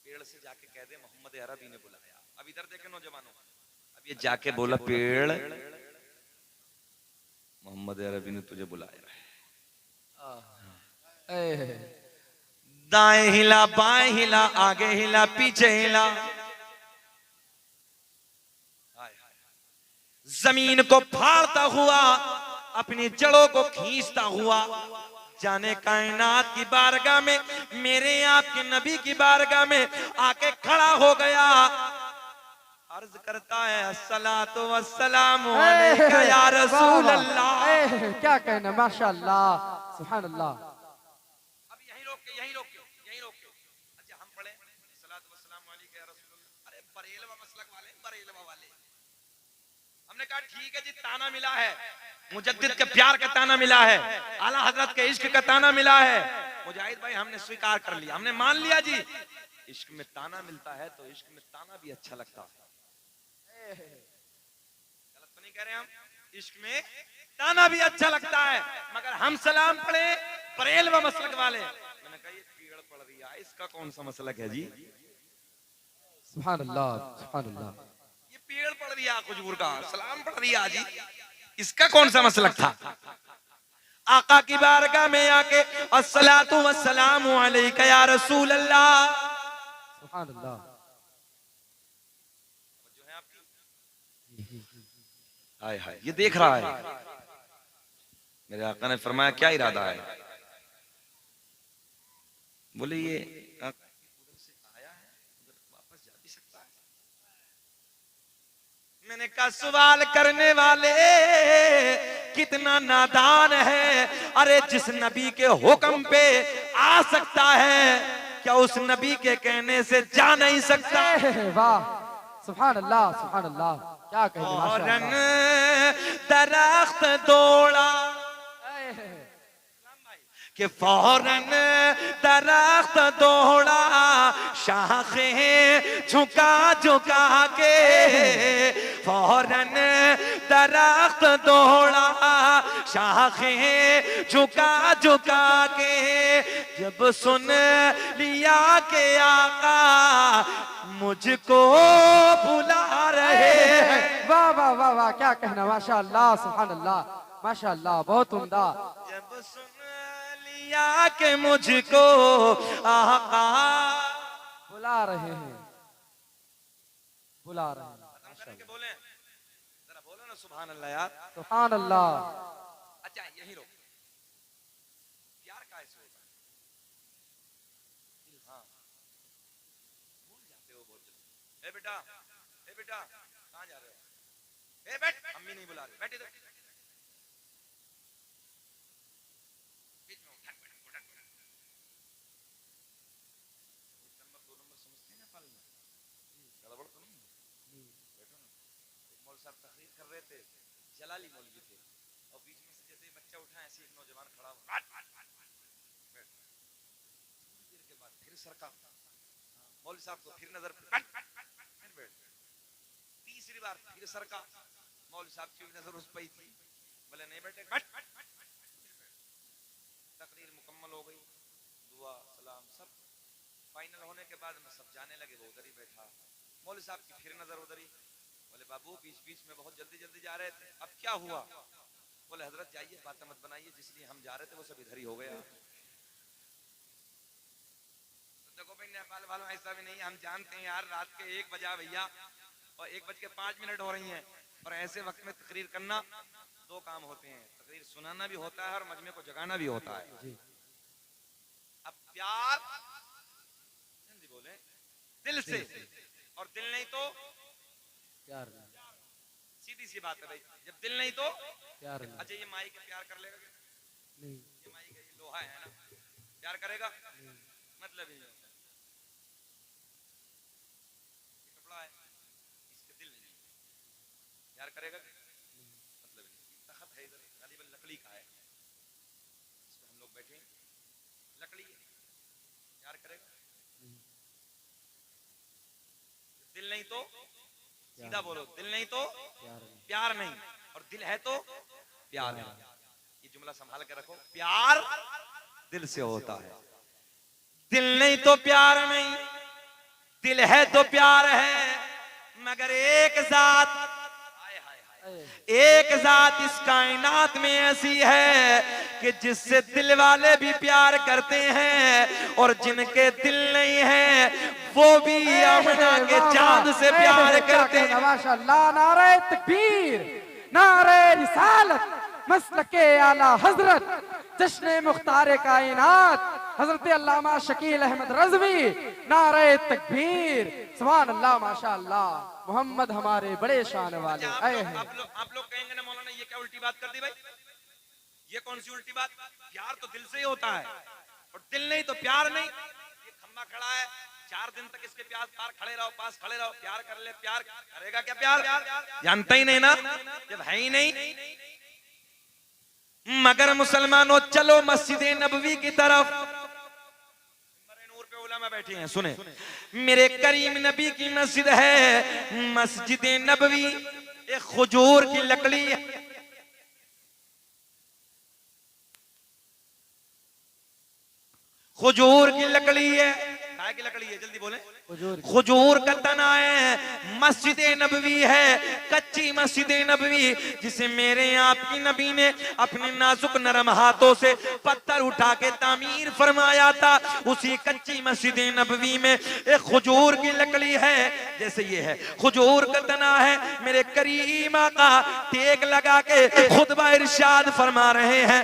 S1: पेड़ से जाके कह दे मोहम्मद अरबी ने बुलाया। अब इधर देखे नौजवानों, अब ये जाके बोला पेड़ मोहम्मद अरबी ने तुझे बुलाया है। दाएं हिला, बाएं हिला, आगे हिला, पीछे हिला, जमीन को फाड़ता हुआ, अपनी जड़ों को खींचता हुआ, जाने कायनात की बारगाह में, मेरे आपके नबी की बारगाह में आके खड़ा हो गया। अर्ज करता है अस्सलातु वस्सलामु अलैका या रसूल अल्लाह।
S2: क्या कहना, माशाअल्लाह, सुभान अल्लाह।
S1: अब यहीं रोक के अच्छा हम पढ़े अस्सलातु वस्सलामु अलैका या रसूल अल्लाह। अरे बरेलवा मसलक वाले, बरेलवा वाले, हमने कहा ठीक है जी, ताना मिला है, मुजद्दिद के प्यार का ताना मिला है, आला हजरत के इश्क का ताना मिला है। मुजाहिद भाई हमने स्वीकार कर लिया, हमने मान लिया जी, इश्क में ताना मिलता है तो इश्क में ताना भी अच्छा लगता है। गलत तो नहीं कह रहे हम, इश्क में ताना भी अच्छा लगता है। मगर हम सलाम पढ़े बरेल व मसलक वाले, मैंने कहा ये पेड़ पढ़ दिया, इसका कौन सा मसलक है जी?
S2: सुभान अल्लाह, सुभान अल्लाह।
S1: ये पेड़ पढ़ दिया खजूर का, सलाम पढ़ दिया जी, इसका कौन सा मसलक था? आका की बारगाह में आके अस्सलातु वस्सलामु अलैका या रसूल अल्लाह,
S2: सुभान अल्लाह।
S1: हाय हाय, ये देख रहा है। मेरे आका ने फरमाया क्या इरादा है? बोले ये उधर से आया है, उधर वापस जा भी सकता है। मैंने कहा सवाल करने वाले कितना नादान है। अरे जिस नबी के हुक्म पे आ सकता है, क्या उस नबी के कहने से जा नहीं सकता?
S2: वाह, सुभान अल्लाह, सुभान अल्लाह, क्या कहे
S1: फौरन दरख्त दौड़ा कि फौरन दरख्त दौड़ा, शाखें झुका झुका के। फौरन दरख्त दौड़ा, शाखें झुका झुका के। जब सुन लिया के आका मुझको बुला रहे हैं।
S2: वाह वाह वाह वाह, क्या कहना, माशा अल्लाह, सुभान अल्लाह, माशा अल्लाह, बहुत उम्दा।
S1: जब सुन लिया के मुझको आका
S2: बुला रहे हैं, बुला रहे हैं।
S1: बोले जरा बोलो ना सुभान अल्लाह यार,
S2: सुभान अल्लाह।
S1: अच्छा यही रो, प्यार का ऐसे होता है। हाँ, भूल जाते हो बहुत जल्दी। ए बेटा, ए बेटा, कहाँ जा रहे हो? ए बैठ, अम्मी नहीं बुला रही, बैठ इधर। तकरीर कर रहे थे, जलाली मौलवी थे, और बीच में से जैसे बच्चा उठा ऐसे एक नौजवान खड़ा हुआ। देर के बाद फिर सरका मौलवी साहब को, फिर नजर फिर तीसरी बार फिर सरका, मौलवी साहब की नजर उस पर थी। बोले नहीं बेटे, तकरीर मुकम्मल हो गई, दुआ सलाम सब फाइनल होने के बाद सब जाने लगे, वो उधर ही बैठा। मौलवी साहब की फिर नजर उधर ही। बोले बाबू बीच बीच में बहुत जल्दी जल्दी जा रहे थे, अब क्या हुआ? बोले हजरत जाइए, बातें मत बनाइए, जिसलिए हम जा रहे थे वो सब इधर ही हो गया। तो देखो भाई नेपाल वालों ऐसा भी नहीं, हम जानते हैं यार रात के 1 बजा भैया और 1:05 हो रही हैं, और ऐसे वक्त में तकरीर करना 2 काम होते हैं, तकरीर सुनाना भी होता है और मजमे को जगाना भी होता है। अब प्यार बोले दिल से, और दिल नहीं तो
S2: प्यार नहीं,
S1: सीधी सी बात है भाई, जब दिल नहीं तो
S2: प्यार नहीं।
S1: अच्छा ये माई के प्यार कर लेगा
S2: नहीं,
S1: ये माई का ये लोहा है ना, प्यार करेगा? मतलब ये कपड़ा है, इसके दिल नहीं, प्यार करेगा? मतलब तख्त है इधर, गालिबन लकड़ी का है, इस पे हम लोग बैठे, लकड़ी है, प्यार करेगा? दिल नहीं तो सीधा बोलो, दिल नहीं तो प्यार नहीं, और दिल है तो प्यार है। ये जुमला संभाल के रखो, प्यार दिल से होता है, दिल नहीं तो प्यार नहीं, दिल है तो प्यार है। मगर एक जात, एक जात इस कायनात में ऐसी है कि जिससे दिल वाले भी प्यार करते हैं, और जिनके दिल नहीं है वो भी यमुना के चांद से प्यार करते हैं।
S2: माशाअल्लाह, नारे तकबीर, नारे रिसालत, मसलके आला हजरत, जश्न मुख्तार कायनात हजरत अल्लामा शकील अहमद रज़वी, नारे तकबीर, सुभान अल्लाह, माशाअल्लाह, मोहम्मद हमारे बड़े शान वाले आए हैं।
S1: आप लोग कहेंगे ना मौलाना ये क्या उल्टी बात कर दी भाई, ये कौन सी उल्टी बात? प्यार तो दिल से ही होता है, और दिल नहीं तो प्यार नहीं। ये खंबा खड़ा है, 4 दिन तक इसके पास खड़े रहो, पास खड़े रहो, प्यार कर ले, प्यार करेगा क्या? प्यार जानता ही नहीं ना, जब है ही नहीं। मगर मुसलमानों चलो मस्जिद नबवी की तरफ, नूर पे उलमा बैठे हैं, सुने, मेरे करीम नबी की मस्जिद है, मस्जिद नबवी एक खजूर की लकड़ी है, खजूर की लकड़ी है, काय की लकड़ी है? जल्दी बोले। खजूर का तना है, मस्जिद नबवी है, कच्ची मस्जिद नबवी, जिसे मेरे आपकी नबी ने अपने नाजुक नरम हाथों से पत्थर उठा के तामीर फरमाया था। उसी कच्ची मस्जिद नबवी में एक खजूर की लकड़ी है, जैसे ये है खजूर का तना है। मेरे करीम आका टेक लगा के खुतबा इरशाद फरमा रहे हैं।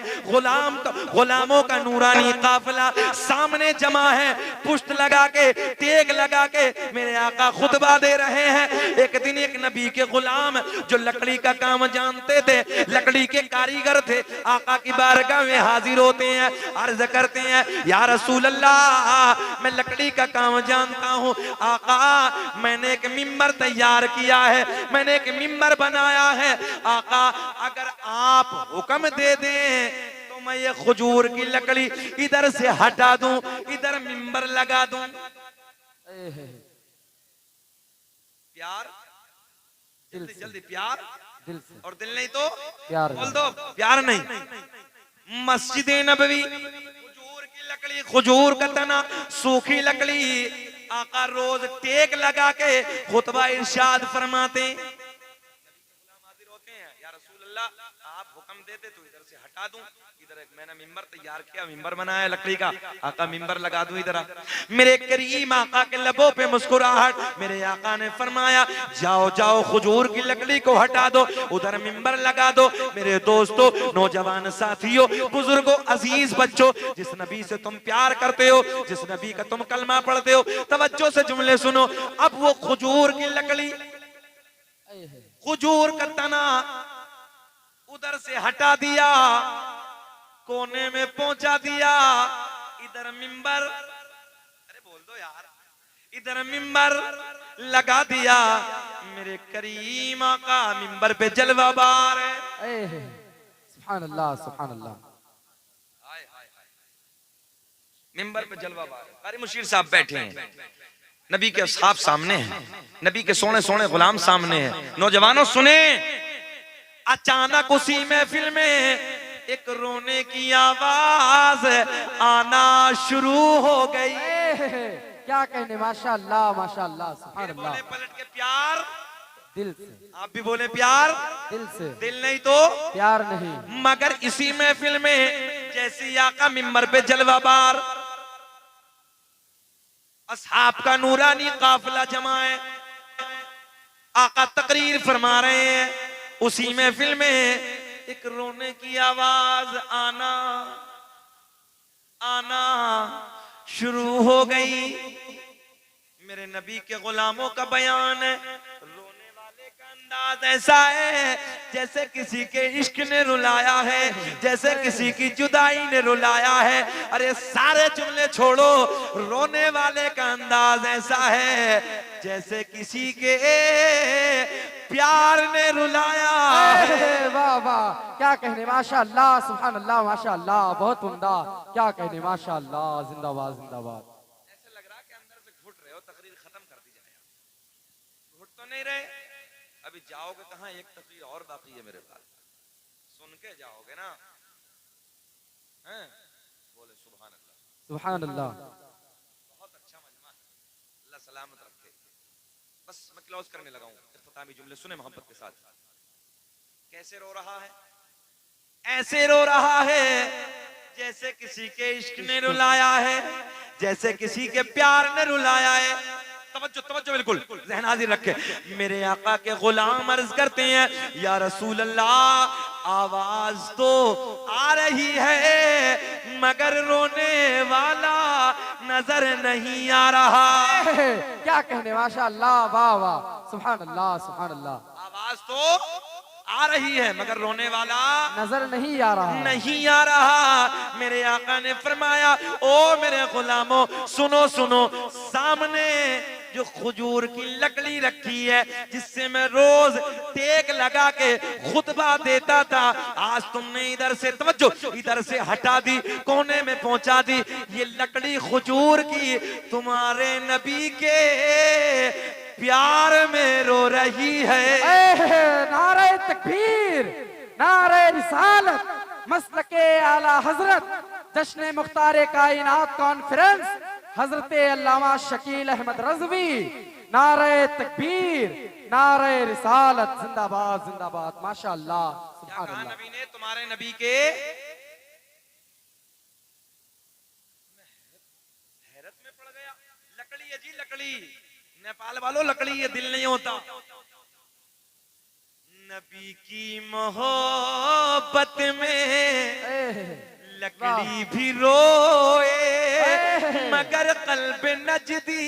S1: गुलामों का नूरानी काफिला सामने जमा है, पुष्ट लगा के टेक लगा के मेरे आका खुतबा दे रहे हैं। एक दिन एक नबी के गुलाम जो लकड़ी का काम जानते थे, लकड़ी के कारीगर थे, आका की बारगाह में हाजिर होते हैं, अर्ज करते हैं या रसूल अल्लाह मैं लकड़ी का काम जानता हूँ। आका मैंने एक मिंबर तैयार किया है, मैंने एक मिंबर बनाया है। आका अगर आप हुक्म दे दें तो मैं ये खजूर की लकड़ी इधर से हटा दूं, इधर मिंबर लगा दूं। प्यार जल्दी जल्दी प्यार
S2: दिल से,
S1: और दिल नहीं तो
S2: प्यार
S1: बोल दो प्यार नहीं। मस्जिद नबवी खजूर की लकड़ी, खजूर का तना, सूखी लकड़ी। आका रोज टेक लगा के खुतबा इरशाद फरमाते। हाजिर होते हैं या रसूल अल्लाह आप हुक्म देते तो इधर से हटा दूं, इधर एक मैंने मिंबर तैयार किया, मिंबर बनाया लकड़ी का। आका मिंबर लगा दूं इधर। मेरे करीम आका के लबों पे मुस्कुराहट। मेरे आका ने फरमाया जाओ जाओ खजूर की लकड़ी को हटा दो, उधर मिंबर लगा दो। मेरे दोस्तों, नौजवान साथियों, बुजुर्गों, अजीज बच्चों, जिस नबी से तुम प्यार करते हो, जिस नबी का तुम कलमा पढ़ते हो, तवज्जो से जुमले सुनो। अब वो खजूर की लकड़ी, खजूर का तना उधर से हटा दिया, कोने में पहुंचा दिया। इधर मिंबर, अरे बोल दो यार, इधर मिंबर लगा दिया। मेरे करीम आका मिंबर पे जलवा बार है।
S2: सुभान अल्लाह, सुभान अल्लाह।
S1: मिंबर पे जलवा बार है। कारी मुशीर साहब बैठे हैं, नबी के असहाब सामने हैं, नबी के सोने सोने गुलाम सामने हैं। नौजवानों सुने, अचानक उसी महफिल में एक रोने की आवाज आना शुरू हो गई।
S2: क्या कहने, माशाअल्लाह माशाअल्लाह, सुभान अल्लाह।
S1: पलट के प्यार
S2: दिल से,
S1: आप भी बोले प्यार
S2: दिल से,
S1: दिल नहीं तो
S2: प्यार नहीं।
S1: मगर इसी महफिल में जैसी आका मिंबर पे जलवा बार, असहाब का नूरानी काफिला जमा है, आका तकरीर फरमा रहे हैं। उसी महफिल में एक रोने की आवाज आना आना शुरू हो गई। मेरे नबी के गुलामों का बयान है, रोने वाले का अंदाज ऐसा है जैसे किसी के इश्क ने रुलाया है, जैसे किसी की जुदाई ने रुलाया है। अरे सारे जुमले छोड़ो, रोने वाले का अंदाज ऐसा है जैसे किसी के प्यार ने रुलाया।
S2: वाह वाह, क्या कहने, माशाअल्लाह, सुभान अल्लाह, माशाअल्लाह, बहुत उम्दा। क्या कहने, माशाअल्लाह, जिंदाबाद जिंदाबाद।
S1: ऐसे लग रहा है कि अंदर से घुट रहे हो, तकरीर खत्म कर दी जाए। घुट तो नहीं रहे, अभी जाओगे कहाँ, एक तकरीर और बाकी है मेरे पास, सुन के जाओगे ना। हैं? बोले सुभान अल्लाह,
S2: सुभान अल्लाह।
S1: बहुत अच्छा मजमा है, अल्लाह सलामत रखे। बस मैं क्लोज करने लगा हूँ, इख्तितामी जुमले सुने मोहब्बत के साथ। कैसे रो रहा है? ऐसे रो रहा है जैसे किसी के इश्क ने रुलाया है, जैसे किसी के प्यार ने रुलाया है। तवज्जो तवज्जो, बिल्कुल ज़हन हाजिर रखे। मेरे आका के गुलाम अर्ज करते हैं या रसूल अल्लाह, आवाज तो आ रही है मगर रोने वाला नजर नहीं आ रहा।
S2: क्या कहने, माशाअल्लाह, वाह वाह, सुभान अल्लाह, सुभान अल्लाह।
S1: आवाज तो आ रही है मगर रोने वाला
S2: नजर नहीं आ रहा,
S1: नहीं आ रहा। मेरे आका ने फरमाया, ओ मेरे गुलामों सुनो सुनो, सामने जो खजूर की लकड़ी रखी है जिससे मैं रोज टेक लगा के खुतबा देता था, आज तुमने इधर से, तवज्जो, इधर से हटा दी, कोने में पहुंचा दी। ये लकड़ी खजूर की तुम्हारे नबी के प्यार में रो रही है।
S2: नारे तकबीर, नारे रिसालत, मसलके आला हजरत, जश्न मुख्तार कायनात कॉन्फ्रेंस हजरत अल्लामा शकील अहमद रज़वी, नारे तकबीर, नारे रिसालत, जिंदाबाद जिंदाबाद। माशाअल्लाह, सुभान
S1: कहा
S2: अल्लाह।
S1: नबी ने तुम्हारे नबी के हैरत में पड़ गया। लकड़ी है जी, लकड़ी। नेपाल वालों, लकड़ी ये दिल नहीं होता। नबी की मोहब्बत में लकड़ी भी रोए मगर कल्ब नजदी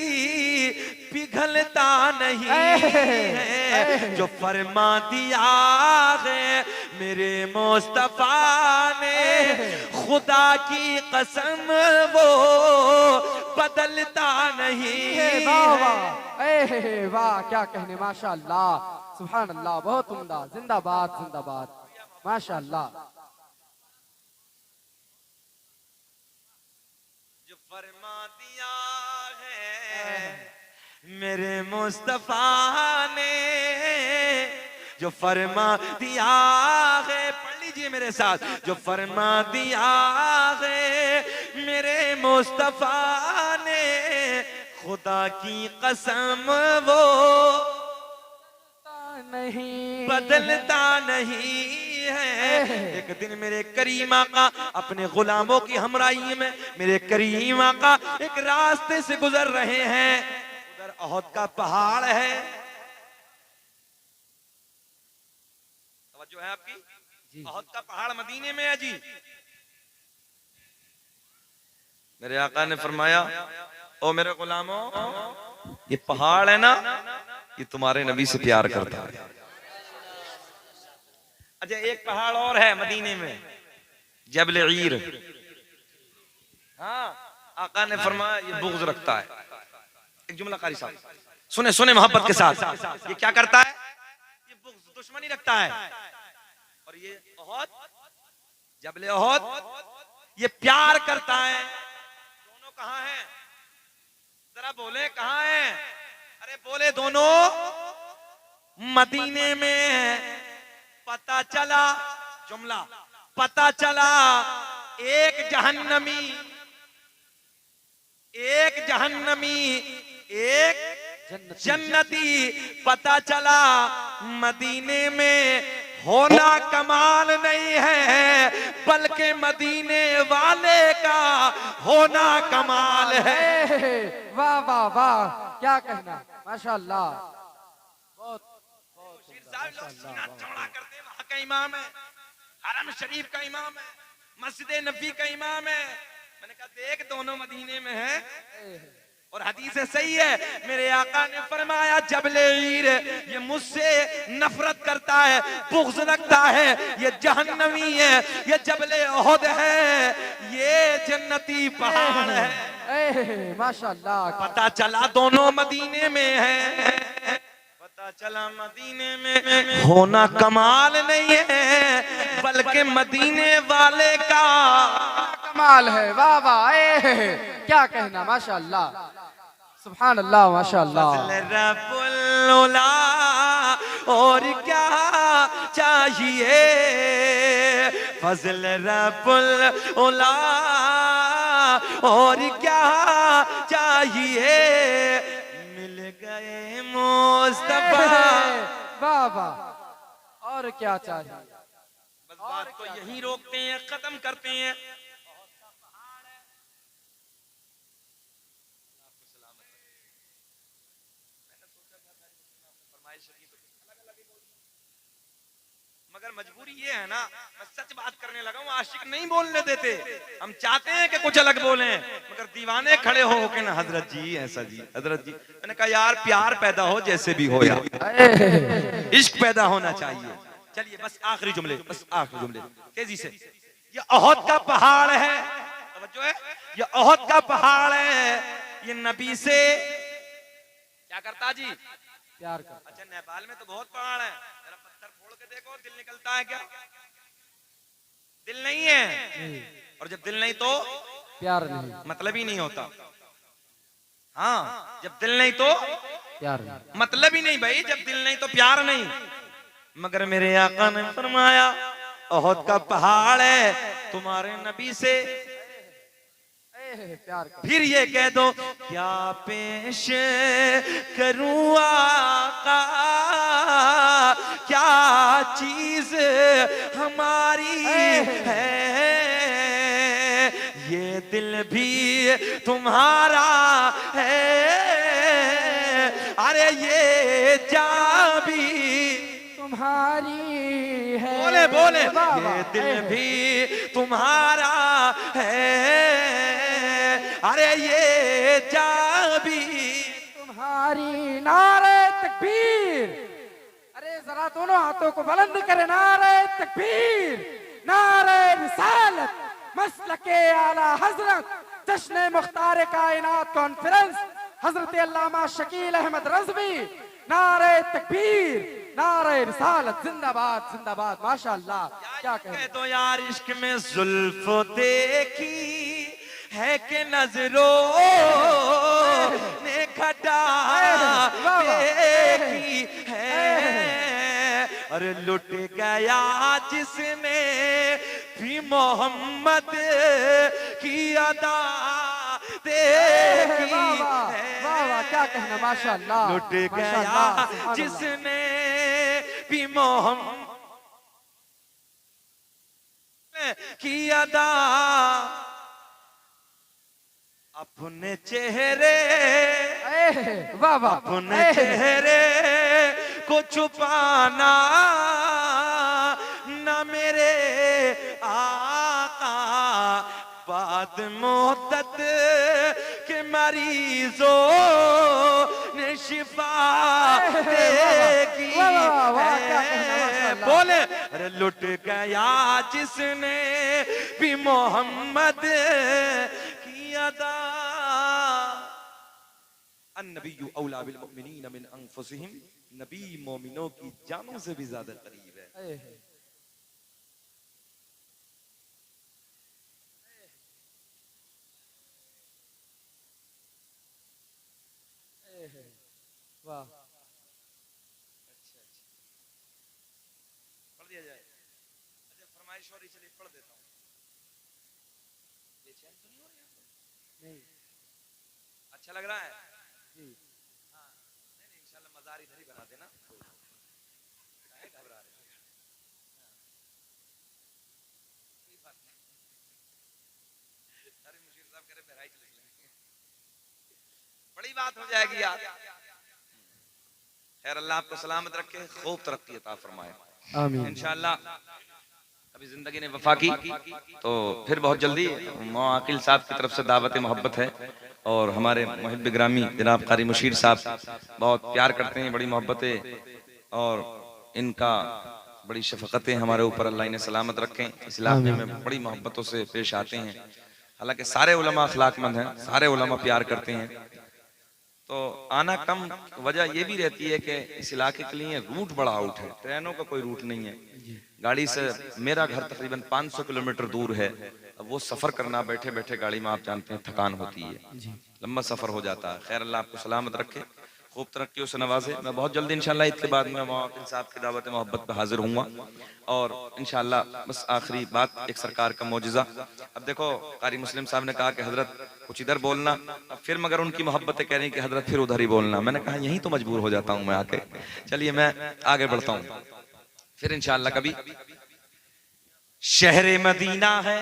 S1: पिघलता नहीं है। जो फरमा दिया है मेरे मुस्तफा ने खुदा की कसम वो बदलता नहीं है।
S2: वाह वाह, वाह क्या कहने, माशाअल्लाह, सुभान अल्लाह, बहुत उम्दा, जिंदाबाद जिंदाबाद, माशाअल्लाह।
S1: जो फरमा दिया है मेरे मुस्तफा ने, जो फरमा दिया है, पढ़ लीजिए मेरे साथ, जो फरमा दिया है मेरे मुस्तफा ने खुदा की कसम वो
S2: नहीं
S1: बदलता नहीं है। एक दिन मेरे करीम आका अपने गुलामों की हमराही में, मेरे करीम आका एक रास्ते से गुजर रहे हैं। उधर ओहद का पहाड़ है, तवज्जो है आपकी, ओहद का पहाड़ मदीने में है जी। मेरे आका ने फरमाया, ओ मेरे गुलामों, ये पहाड़ है ना, ये तुम्हारे नबी से प्यार करता है। अच्छा, एक पहाड़ और है मदीने में, जबल ईर। हाँ, आका ने फरमाया ये बुग़्ज़ रखता है। एक जुमला कारी साहब सुने, सुने मोहब्बत के साथ, ये क्या करता है? ये बुग़्ज़, दुश्मनी रखता है। और ये ओहद, जबल ओहद, ये प्यार करता है। दोनों कहाँ हैं? जरा बोले कहाँ हैं? अरे बोले दोनों मदीने में। पता चला, जुमला, पता चला एक जहन्नमी, एक जहन्नमी, एक जन्नती। पता चला मदीने में होना कमाल नहीं है बल्कि मदीने वाले का होना कमाल है।
S2: वाह वाह वाह, क्या कहना, माशाअल्लाह, बहुत
S1: लोग सीना चौड़ा करते हैं, वहां का इमाम है, हरम शरीफ का इमाम है, मस्जिद नबी का इमाम है। मैंने कहा देख दोनों मदीने में है और हदीस सही है। मेरे आका ने फरमाया जबले ईर ये मुझसे नफरत करता है, बुग़्ज़ रखता है, ये जहन्नमी है। ये जबले ओहद है, ये जन्नती पहाड़ है।
S2: माशाअल्लाह,
S1: पता चला दोनों मदीने में है। पता चला मदीने में होना कमाल नहीं है बल्कि मदीने वाले का
S2: कमाल है। वाह वाह, क्या कहना, माशाअल्लाह, सुभान अल्लाह, माशाअल्लाह।
S1: रब्बुल उला और क्या चाहिए, फज़ल रब्बुल उला और क्या चाहिए, मिल गए मुस्तफा।
S2: वाह वाह, और क्या चाहिए।
S1: बस बात तो यही रोकते हैं, खत्म करते हैं। मगर मजबूरी ये है ना, मैं सच बात करने लगा हूँ, आशिक नहीं बोलने देते। हम चाहते हैं कि कुछ अलग बोलें मगर दीवाने खड़े हो के ना, हजरत जी ऐसा जी, हजरत जी। मैंने कहा यार प्यार पैदा हो जैसे भी हो यार, इश्क पैदा होना चाहिए। चलिए बस आखिरी जुमले, बस आखिरी जुमले तेजी से। ये ओहद का पहाड़ है, तवज्जो है, ये ओहद का पहाड़ है। ये नबी से क्या करता जी?
S2: प्यार करता।
S1: अच्छा, नेपाल में तो बहुत पहाड़ है, जरा पत्थर फोड़ के देखो, दिल निकलता है क्या? दिल नहीं है। और जब दिल नहीं तो
S2: प्यार नहीं,
S1: मतलब ही नहीं होता। हाँ, जब दिल नहीं तो
S2: प्यार नहीं,
S1: मतलब ही नहीं भाई, जब दिल नहीं तो प्यार नहीं। मगर मेरे आका ने फरमाया ओहद का पहाड़ है, तुम्हारे नबी से
S2: प्यार का।
S1: फिर ये कह दो क्या पेश करूं आका, क्या चीज हमारी है, ये दिल भी तुम्हारा है, अरे ये जान भी
S2: तुम्हारी है।
S1: बोले बोले ये दिल भी तुम्हारा है, अरे ये जान भी
S2: तुम्हारी। नारे तकबीर, अरे जरा दोनों हाथों को बुलंद करे। नारे तकबीर, नारे रिसालत, मसलके आला हजरत, जश्न मुख्तार कायनात कॉन्फ्रेंस हजरत अल्लामा शकील अहमद रज़वी। नारे तकबीर, नारे रिसालत, जिंदाबाद जिंदाबाद। माशाअल्लाह, क्या कहे
S1: तो यार इश्क में जुल्फ देखी है कि नजरों ने खटा देखी है, अरे लुट गया जिसने भी मोहम्मद की अदा देखी है।
S2: वाह वाह, क्या कहना, माशाअल्लाह।
S1: लुट गया जिसने भी मोहम्मद की अदा, अपने चेहरे
S2: वाह वाह,
S1: अपने चेहरे को छुपाना न मेरे आका, बाद मोहब्बत के मरीजों ने शिफा देगी है। बोले अरे लुट गया जिसने भी मोहम्मद की अदा। अन्नबिय्यु औला बिल मुमिनीन मिन अनफुसिहिम, नबी मोमिनों की जानों से भी ज्यादा करीब है।
S2: वाह,
S1: अच्छा अच्छा, पढ़ दिया जाए। अच्छा फरमाइश हो रही, चलिए पढ़ देता हूँ। बेचैन तो नहीं हो रहे हैं?
S2: नहीं,
S1: अच्छा लग रहा है?
S2: जी
S1: हाँ, नहीं इंशाल्लाह मज़ार इधर ही बना देना, काहे घबरा रहे हैं? कोई बात नहीं, अरे मुशीर साहब कह रहे बहराइच लिख लेंगे, बड़ी बात हो जाएगी यार। खैर अल्लाह आपको सलामत रखे, खूब तरक्की अता फरमाए
S2: आमीन
S1: इंशाअल्लाह। अभी जिंदगी ने वफा की तो फिर बहुत जल्दी आकिल साहब की तरफ से दावत मोहब्बत है, और हमारे मुहिब ग्रामी जनाब कारी मुशीर साहब बहुत प्यार करते हैं, बड़ी मोहब्बतें और इनका बड़ी शफकतें हमारे ऊपर अल्लाह इन्हें सलामत रखें। इस इलाके में बड़ी मोहब्बतों से पेश आते हैं, हालांकि सारे उलमा अखलाकमंद हैं, सारे उलमा प्यार करते हैं। तो आना कम वजह यह भी रहती है कि इस इलाके के लिए रूट बड़ा आउट है, ट्रेनों का कोई रूट नहीं है। गाड़ी से मेरा घर तकरीबन 500 किलोमीटर दूर है, अब वो सफर करना बैठे बैठे गाड़ी में आप जानते हैं थकान होती है, लंबा सफर हो जाता है। खैर अल्लाह आपको सलामत रखे, खूब तरक्कियों से नवाजे। मैं बहुत जल्दी इंशाल्लाह ईद के बाद में मौआकिल साहब की दावत मोहब्बत पे हाजिर हूँगा, और इंशाल्लाह बस आखिरी बात, एक सरकार का मौजिज़ा। अब देखो कारी मुस्लिम साहब ने कहा कि हजरत कुछ इधर बोलना, अब फिर मगर उनकी मोहब्बतें कह रही कि हजरत फिर उधर ही बोलना, मैंने कहा यहीं तो मजबूर हो जाता हूँ मैं आके। चलिए मैं आगे बढ़ता हूँ, फिर इंशाल्लाह कभी। शहरे मदीना है,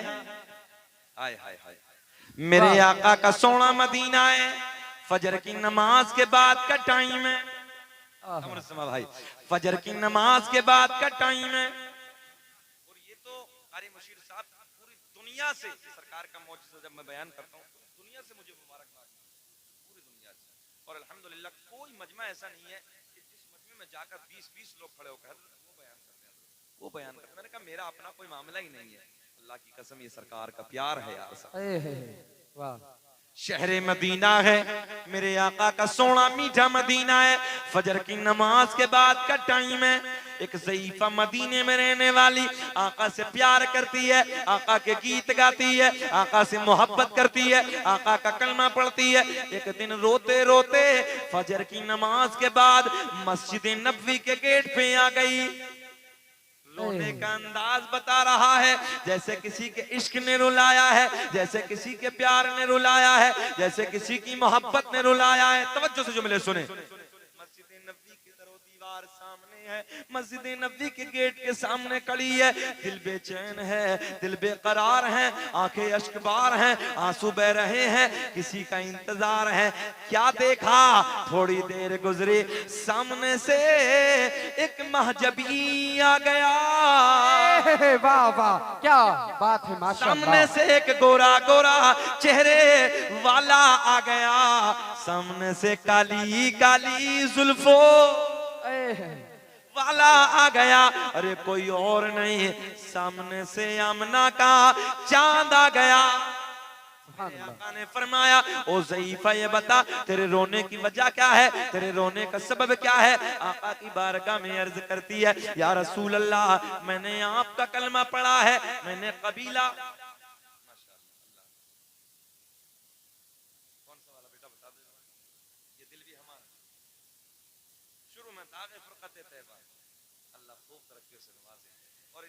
S1: हाय हाय हाय, मेरे आका का सोना मदीना है, फजर की नमाज के बाद का टाइम है, भाई फजर की नमाज के बाद का टाइम है। और ये तो कारी मुशीर साहब पूरी दुनिया से सरकार का मौजूद जब मैं बयान करता हूँ, दुनिया से मुझे मुबारकबाद, पूरी दुनिया से। और अल्हम्दुलिल्लाह कोई मजमा ऐसा नहीं है कि जिस मजमे में जाकर 20-20 लोग खड़े होकर वो बयान करते हैं, वो बयान करते। मैंने कहा मेरा अपना कोई मामला ही नहीं है, अल्लाह की कसम ये सरकार का प्यार है यार।
S2: वाह,
S1: शहरे मदीना है, मेरे आका का सोना मीठा मदीना है, फजर की नमाज के बाद का टाइम है। एक ज़ईफा मदीने में रहने वाली आका से प्यार करती है, आका के गीत गाती है, आका से मोहब्बत करती है, आका का कलमा पढ़ती है। एक दिन रोते रोते फजर की नमाज के बाद मस्जिद नबवी के गेट पे आ गई, रोने का अंदाज बता रहा है, जैसे किसी के इश्क ने रुलाया है, जैसे किसी के प्यार ने रुलाया है, जैसे किसी की मोहब्बत ने रुलाया है। तवज्जो से जुमले सुने। मस्जिद नबी की तरह दीवार सामने है, मस्जिद नबी के गेट के सामने खड़ी है, दिल बेचैन है, दिल बेकरार है, आंखें अश्कबार हैं, आंसू बह रहे हैं, किसी का इंतजार है। क्या देखा? थोड़ी देर गुजरी, सामने से एक महजबी आ गया।
S2: वाह वाह, क्या बात है, माशाअल्लाह।
S1: सामने से एक गोरा गोरा चेहरे वाला आ गया, सामने से काली काली जुल्फो वाला आ गया। अरे कोई और नहीं, सामने से आमना का चांद आ गया। आका ने फरमाया, ओ ज़ईफ़ा ये बता तेरे रोने की वजह क्या है, तेरे रोने का सबब क्या है। आका की बारगाह में अर्ज करती है, या रसूल अल्लाह, मैंने आपका कलमा पढ़ा है, मैंने कबीला। कौन सा वाला बेटा बता दो, ये दिल भी हमारा। शुरू में दागे फुरक़त तैयबा, अल्लाह खूब तरक्की से नवाजे, और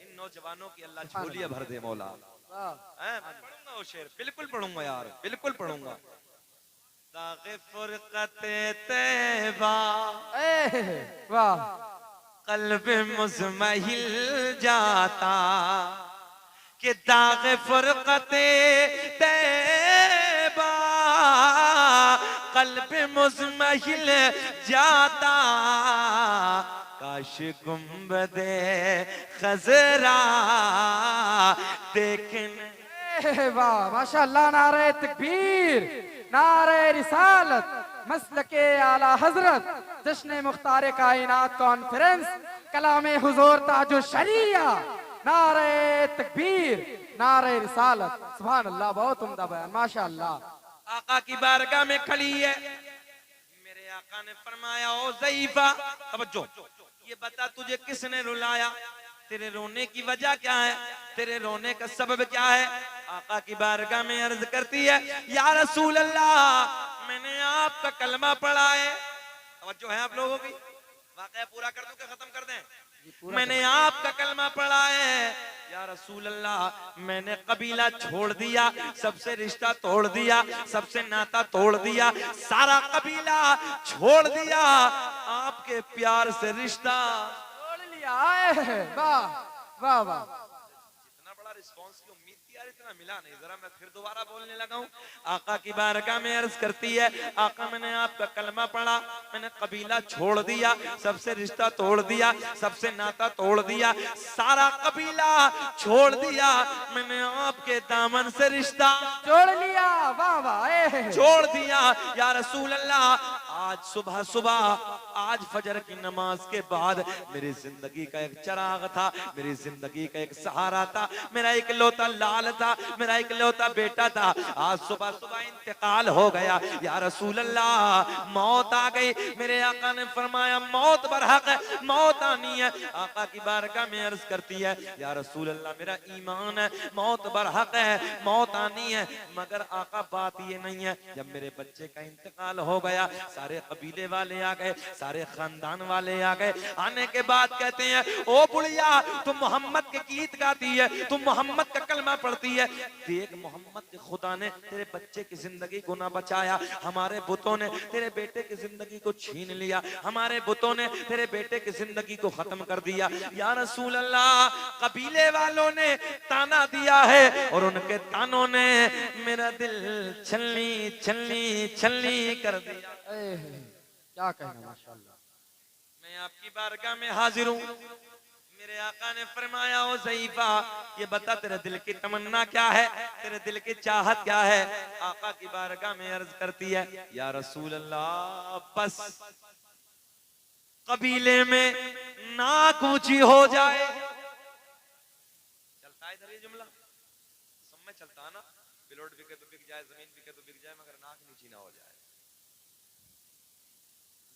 S1: इन नौजवानों की अल्लाह झोलियां भर दे मौला। पढ़ूंगा वो शेर, बिल्कुल पढ़ूंगा यार, बिल्कुल पढ़ूंगा। दागे फुरक़ते तैयबा,
S2: वाह,
S1: क़ल्ब मुज़महिल जाता, कि दागे फुरक़ते तैयबा, क़ल्ब मुज़महिल जाता, काश गुंबदे खज़रा देखने।
S2: वाह माशाअल्लाह, नारे तकबीर, नारे रिसालत, मसलके आला हजरत, जश्न मुख्तार कायनात कॉन्फ्रेंस, कलामे हुजूर ताजो शरिया, नारे तकबीर, नारे रिसालत। सुभान अल्लाह, बहुत उम्दा बयान, माशाअल्लाह।
S1: आका की बारगाह में खड़ी है, मेरे आका ने फरमाया, ओ ज़ईफ़ा तवज्जो, ये बता तुझे किसने रुलाया, तेरे रोने की वजह क्या है, तेरे रोने का सबब क्या है। आका की बारगाह में अर्ज करती है, या रसूल अल्लाह, मैंने आपका कलमा पढ़ा है। तवज्जो है आप लोगों की, वाक़या पूरा कर दूं कि खत्म कर दें? मैंने आपका कलमा पढ़ा है या रसूल अल्लाह, मैंने कबीला छोड़ दिया, सबसे रिश्ता तोड़ दिया, सबसे नाता तोड़ दिया, सारा कबीला छोड़ दिया, आपके प्यार से रिश्ता
S2: तोड़ लिया। वाह वाह वाह,
S1: इतना बड़ा रिस्पांस की उम्मीद थी यार, इतना मिला नहीं। जरा मैं फिर दोबारा बोलने लगा हूँ। आका की बारगाह में अर्ज करती है, आका मैंने आपका कलमा पढ़ा, मैंने कबीला छोड़ दिया, सबसे रिश्ता तोड़ दिया, सबसे नाता तोड़ दिया, सारा कबीला छोड़ दिया, मैंने आपके दामन से रिश्ता
S2: जोड़ लिया। वाह वाह,
S1: छोड़ दिया या रसूल अल्लाह। आज सुबह सुबह, आज फजर की नमाज के बाद मेरी जिंदगी का एक चिराग था, मेरी जिंदगी का एक सहारा था, मेरा एक लौता लाल था, मेरा एक लौता बेटा था। आज सुबह सुबह इंतकाल हो गया या रसूल अल्लाह, मौत आ गई। मेरे आका ने फरमाया, मौत बरहक है, मौत आनी है। आका की बारगाह में अर्ज करती है, या रसूल अल्लाह, मेरा ईमान है, मौत बरहक है, मौत आनी है। मगर आका बात ये नहीं है, जब मेरे बच्चे का इंतकाल हो गया, सारे कबीले वाले आ गए, सारे खानदान वाले आ गए। आने के बाद कहते हैं, ओ बुढ़िया, तुम मोहम्मद के गीत गाती है, तुम मोहम्मद का कलमा पढ़ती है, देख मोहम्मद के खुदा ने तेरे बच्चे की जिंदगी को ना बचाया, हमारे बुतों ने तेरे बेटे की जिंदगी को छीन लिया, हमारे बुतों ने तेरे बेटे की जिंदगी को खत्म कर दिया। या रसूल अल्लाह, कबीले वालों ने ताना दिया है और उनके तानों ने मेरा दिल छलनी छलनी छलनी कर दिया।
S2: क्या कहना, माशाअल्लाह।
S1: मैं आपकी बारगाह में हाजिर हूँ। मेरे आका ने फरमाया, ओ ज़ईफ़ा, ये बता तेरे दिल की तमन्ना क्या है, तेरे दिल की चाहत क्या है। आका की बारगाह में अर्ज करती है, या रसूल अल्लाह, बस कबीले में नाक ऊंची हो जाए। चलता है इधर ये जुमला, सब में चलता ना, बिलोट बिके तो बिक जाए, जमीन बिके तो बिक जाए, मगर नाक नीची ना हो जाए।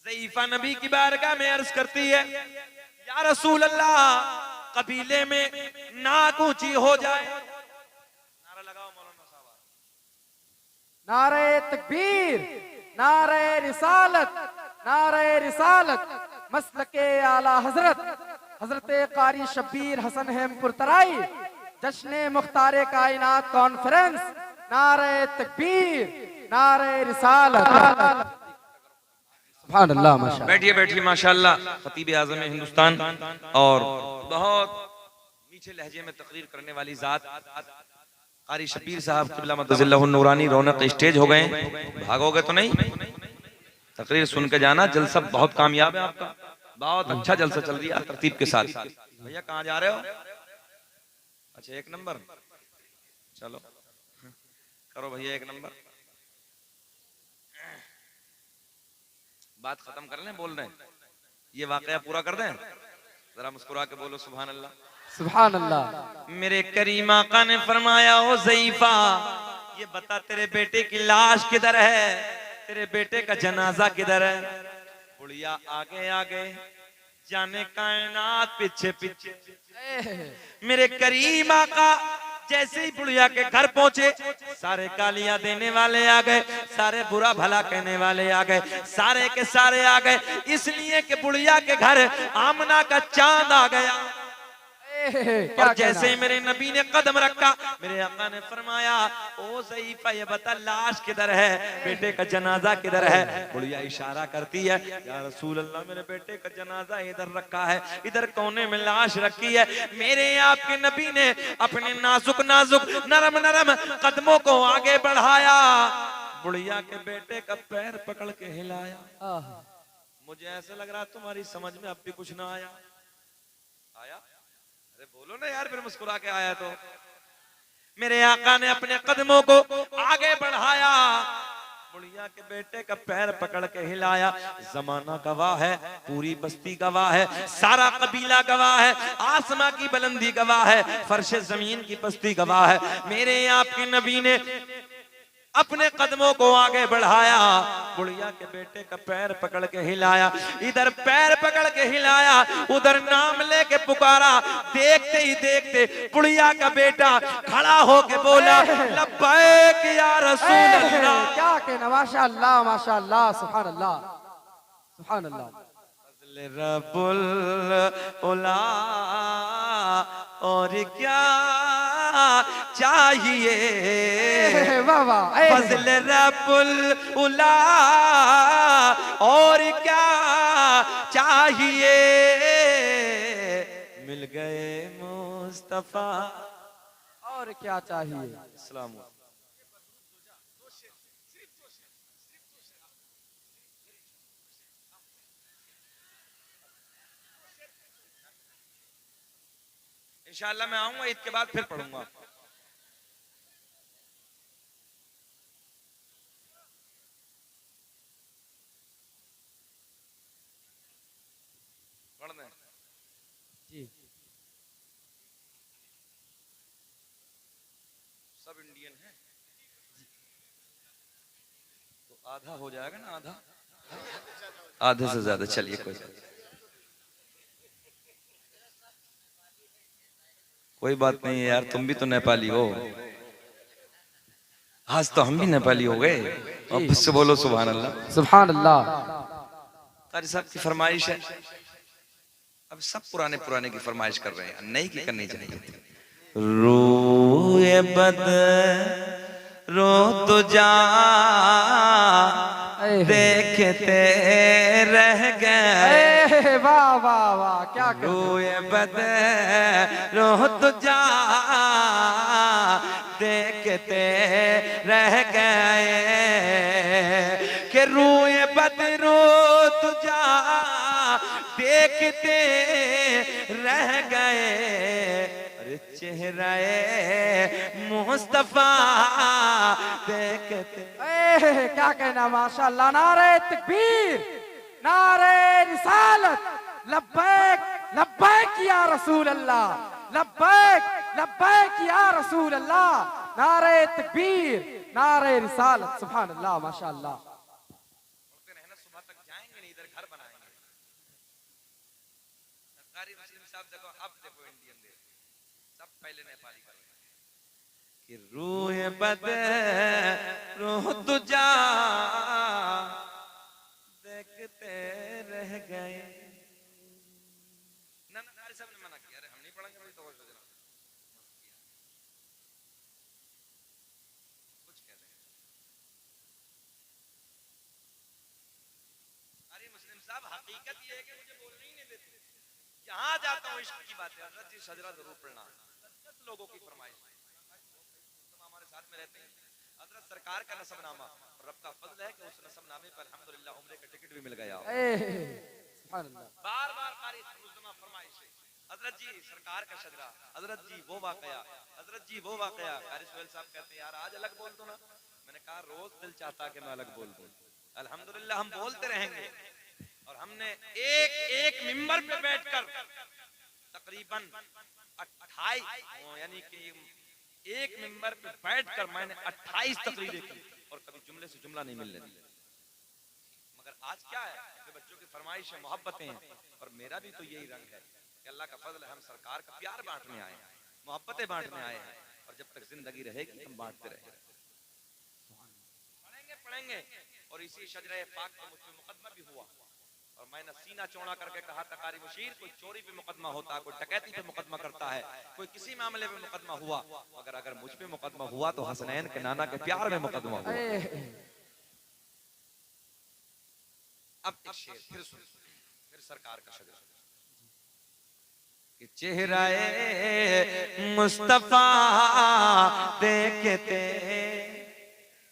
S1: ज़ईफ़ा नबी की बारगाह में अर्ज करती है, या रसूल अल्लाह, कबीले में नाक ऊंची हो जाए। नारा लगाओ मौलाना साहब।
S2: नारे तकबीर, नारे रिसालत, नारे रिसालत, मसलके आला हजरत, हजरत कारी शब्बीर हसन हेमपुर तराई जश्न मुख्तार कायनात कॉन्फ्रेंस। नारे तकबीर, नारे रिसालत। सुभान अल्लाह। माशाअल्लाह।
S1: बैठिए बैठिए माशाअल्लाह। खतीब आज़म हिंदुस्तान और बहुत मीठे लहजे में तकरीर करने वाली जात कारी शब्बीर साहब क़िबला मद्दज़िल्लहु नूरानी रौनक स्टेज हो गए। भागोगे तो नहीं, तकरीर सुन के जाना। जलसा बहुत कामयाब है आपका, बहुत अच्छा जलसा चल रहा है तरतीब के साथ। भैया कहाँ जा रहे हो? अच्छा एक नंबर, चलो करो भैया एक नंबर। बात खत्म कर लें, बोल रहे हैं ये वाकया पूरा कर दें, जरा मुस्कुरा के बोलो सुभान अल्लाह।
S2: सुभान अल्लाह।
S1: मेरे करीम आका ने फरमाया, ओ ज़ईफा ये बता तेरे बेटे की लाश किधर है, तेरे बेटे का जनाजा किधर है? बुढ़िया आगे आगे जाने कायनात पीछे पीछे। मेरे करीम आका जैसे ही बुढ़िया के घर पहुंचे, सारे गालियां देने वाले आ गए, सारे बुरा भला कहने वाले आ गए, सारे के सारे आ गए, इसलिए कि बुढ़िया के घर आमना का चांद आ गया। और जैसे ही मेरे नबी ने कदम रखा, मेरे आका ने फरमाया, ओ ज़ईफा ये बता लाश किधर है, बेटे का जनाजा किधर है? बुढ़िया इशारा करती है, या रसूल अल्लाह मेरे बेटे का जनाजा इधर रखा है, इधर कोने में लाश रखी है। मेरे आपके नबी ने अपने नाजुक नाजुक नरम नरम कदमों को आगे बढ़ाया, बुढ़िया के बेटे का पैर पकड़ के हिलाया। मुझे ऐसा लग रहा तुम्हारी समझ में अब भी कुछ ना आया। आया? अरे बोलो ना यार, फिर मुस्कुरा के आया तो। मेरे आका ने अपने कदमों को आगे बढ़ाया, बुढ़िया के बेटे का पैर पकड़ के हिलाया। जमाना गवाह है, पूरी बस्ती गवाह है, सारा कबीला गवाह है, आसमां की बुलंदी गवाह है, फर्श जमीन की बस्ती गवाह है। मेरे आपके नबी ने अपने कदमों को आगे बढ़ाया, बुढ़िया के बेटे का पैर पकड़ के हिलाया, इधर पैर पकड़ के हिलाया, उधर नाम लेके पुकारा। देखते ही देखते बुढ़िया का बेटा खड़ा होके बोला, लब्बैक या रसूल अल्लाह।
S2: क्या कहना, माशाअल्लाह माशाअल्लाह, सुभान अल्लाह सुभान अल्लाह।
S1: रब्बुल उला और क्या चाहिए,
S2: वाह वाह।
S1: फज़ल रब्बुल उला और क्या चाहिए, मिल गए मुस्तफा
S2: और क्या चाहिए।
S1: अस्सलाम। इंशाअल्लाह मैं आऊंगा ईद के बाद फिर पढ़ूंगा। पढ़ना है
S2: जी।
S1: सब इंडियन है तो आधा हो जाएगा ना, आधा आधे से ज्यादा। चलिए कोई बात नहीं है यार, तुम भी तो नेपाली हो, आज तो हम भी नेपाली हो गए। और फिर से बोलो सुभान अल्लाह
S2: सुभान अल्लाह।
S1: कारी साहब की फरमाइश है, अब सब पुराने पुराने की फरमाइश कर रहे हैं, नई की करनी चाहिए। रोए बद रो तो जा देखते रह गए,
S2: वाह वाह वाह, क्या
S1: रोए बद रो तो जा देखते रह गए, के रोए बद रो तो जा देखते रह गए, अरे चेहरे मुस्तफा देखते।
S2: क्या कहना, माशाअल्लाह। नारे तकबीर, नारे रिसालत, लब्बैक लब्बैक या रसूल अल्लाह, लब्बैक लब्बैक या रसूल अल्लाह। नारे तकबीर, नारे रिसालत, सुभान अल्लाह माशाअल्लाह।
S1: सुबह तक जाएंगे नहीं, इधर घर बनाएंगे। सरकारी मुस्लिम साहब देखो, अब देखो इंडियन दे सब पहले नेपाली कर रहे हैं कि रूह बद रूह तुझा देखते रह गए। साहब हकीकत ये है कि मुझे बोलने ही नहीं देते, जहां जाता हूँ इश्क की बातें, हजरत जी शजरा जरूर पढ़ना, 10 लोगों की फरमाइश, तुम हमारे साथ में रहते हैं, हजरत सरकार का नसबनामा, और रब का फजल है कि उस नसबनामे पर अल्हम्दुलिल्लाह उम्रे का टिकट भी मिल गया। बार बार कारी मुजमा फरमाइश है, हजरत जी सरकार का शजरा, हजरत जी वो वाकया, हजरत जी वो वाकया। कारी सोहेल साहब कहते हैं यार आज अलग बोल दो ना, मैंने कहा रोज दिल चाहता कि मैं अलग बोल दूं, अल्हम्दुलिल्लाह हम बोलते रहेंगे। और हमने एक एक मिंबर पे बैठकर तकरीबन 28 यानी कि एक मिंबर पे बैठकर मैंने 28 तकरीरें की और कभी जुमले से जुमला नहीं मिलने दी। मगर आज क्या है कि बच्चों की फरमाइश है, मोहब्बतें हैं, और मेरा भी तो यही रंग है कि अल्लाह का फजल है, हम सरकार का प्यार बांटने आए हैं, मोहब्बतें बांटने आए हैं, और जब तक जिंदगी रहेगी हम बांटते रहेंगे, पढ़ेंगे। और इसी शजरा पाक पे मुझ पे मुकदमा भी हुआ, और मैंने सीना चौड़ा करके कहा था कारी मुशीर, कोई चोरी पे मुकदमा होता, कोई डकैती पे मुकदमा करता है, कोई किसी मामले में मुकदमा हुआ, मगर अगर मुझ पे मुकदमा हुआ तो हसनैन के नाना के प्यार में मुकदमा हुआ। अब एक शेर फिर सुन, फिर सरकार का शजरा कि चेहराए मुस्तफा देखते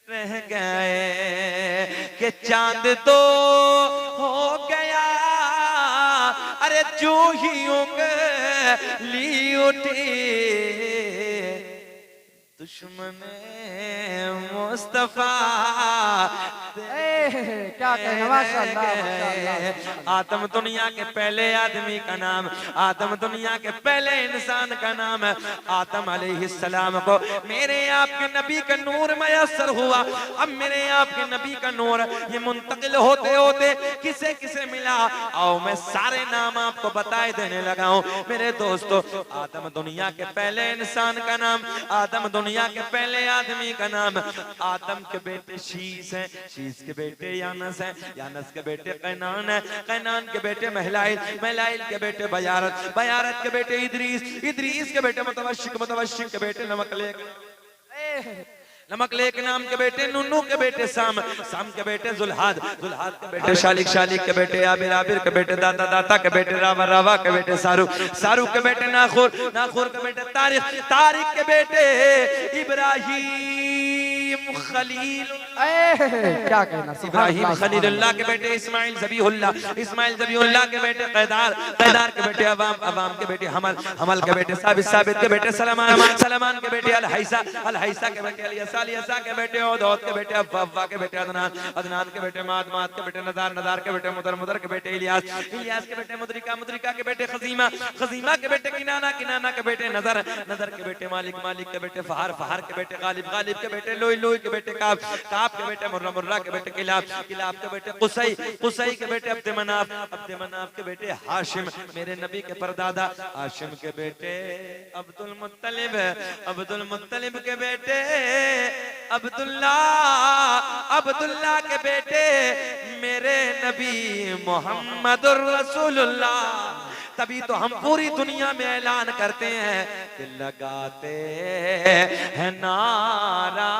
S1: रह गए कि चांद तो हो गया, अरे जो ही उंगली उठी दुश्मन मुस्तफा।
S2: क्या कहना, माशाअल्लाह माशाअल्लाह।
S1: आदम दुनिया के पहले आदमी का नाम, आदम दुनिया के पहले इंसान का नाम है। आदम अलैहिस्सलाम को मेरे आपके नबी का नूर मयस्सर हुआ। अब मेरे आपके नबी का नूर ये मुंतकिल होते होते किसे किसे मिला, आओ मैं सारे नाम आपको बताए देने लगा हूँ मेरे दोस्तों। आदम दुनिया के पहले इंसान का नाम, आदम दुनिया के पहले आदमी का नाम। आदम के बेटे शीश हैं, शीश के बेटे यानस हैं, यानस के बेटे कैनान है, कैनान के बेटे महलाइल, महलाइल के बेटे बयारत, बयारत के बेटे इदरीस, इदरीस के बेटे मुतवश्शिक, मुतवश्शिक के बेटे नमकलेक, नमकलेक नाम के बेटे नूनू के बेटे साम, साम के बेटे जुल्हाद, जुल्हाद के बेटे शालिक, शालिक के बेटे आबिर, आबिर के बेटे दाता, दाता के बेटे रावा, रावा के बेटे सारू, सारू के बेटे नाखुर, नाखुर के बेटे तारिक, तारिक के बेटे इब्राहिम खलील,
S2: क्या कहना,
S1: इब्राहिम खलीलुल्लाह के बेटे इस्माइल ज़बीहुल्लाह, इस्माइल ज़बीहुल्लाह के बेटे कैदार, कैदार के बेटे अवाम, अवाम के बेटे हमल, हमल के बेटे साबित, साबित के बेटे सलमान, सलमान के बेटे अलहैसा, अलहैसा के बेटे अलियसा, अलियसा के बेटे औद, औद के बेटे अव्वा, अव्वा के बेटे अदनान, अदनान के बेटे माद, माद के बेटे नदार, नदार के बेटे मुदर, मुदर के बेटे इलियास, इलियास के बेटे मुदरिका, मुदरिका के बेटे खजीमा, खजीमा के बेटे किनाना, किनाना के बेटे नजर, नजर के बेटे मालिक, मालिक के बेटे फहार, फहार के बेटे गालिब, गालिब के बेटे लोई, लोई के बेटे काब, काब के बेटे मुर्रा, मुर्रा के बेटे किलाब, किलाब के बेटे कुसई, कुसई के बेटे अब्द मनाफ, अब्द मनाफ के बेटे हाशिम, मेरे नबी के परदादा हाशिम के बेटे अब्दुल मुत्तलिब, अब्दुल मुत्तलिब के बेटे अब्दुल्ला, अब्दुल्ला के बेटे मेरे नबी मोहम्मदुर रसूलुल्लाह। तभी तो हम पूरी दुनिया में ऐलान करते हैं कि लगाते हैं नारा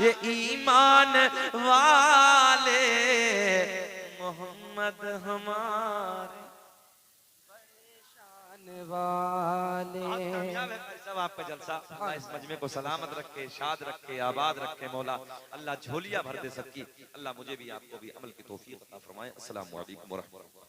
S1: ये ईमान वाले मोहम्मद हमारे परेशान वाले। सब आपका जलसा अल्लाह इस मजमे को सलामत रखे, शाद रखे, आबाद रखे मौला। अल्लाह झोलियां भर दे सबकी। अल्लाह मुझे भी आपको भी अमल की तौफीक अता फरमाए। अस्सलामु अलैकुम व रहमतुल्लाह।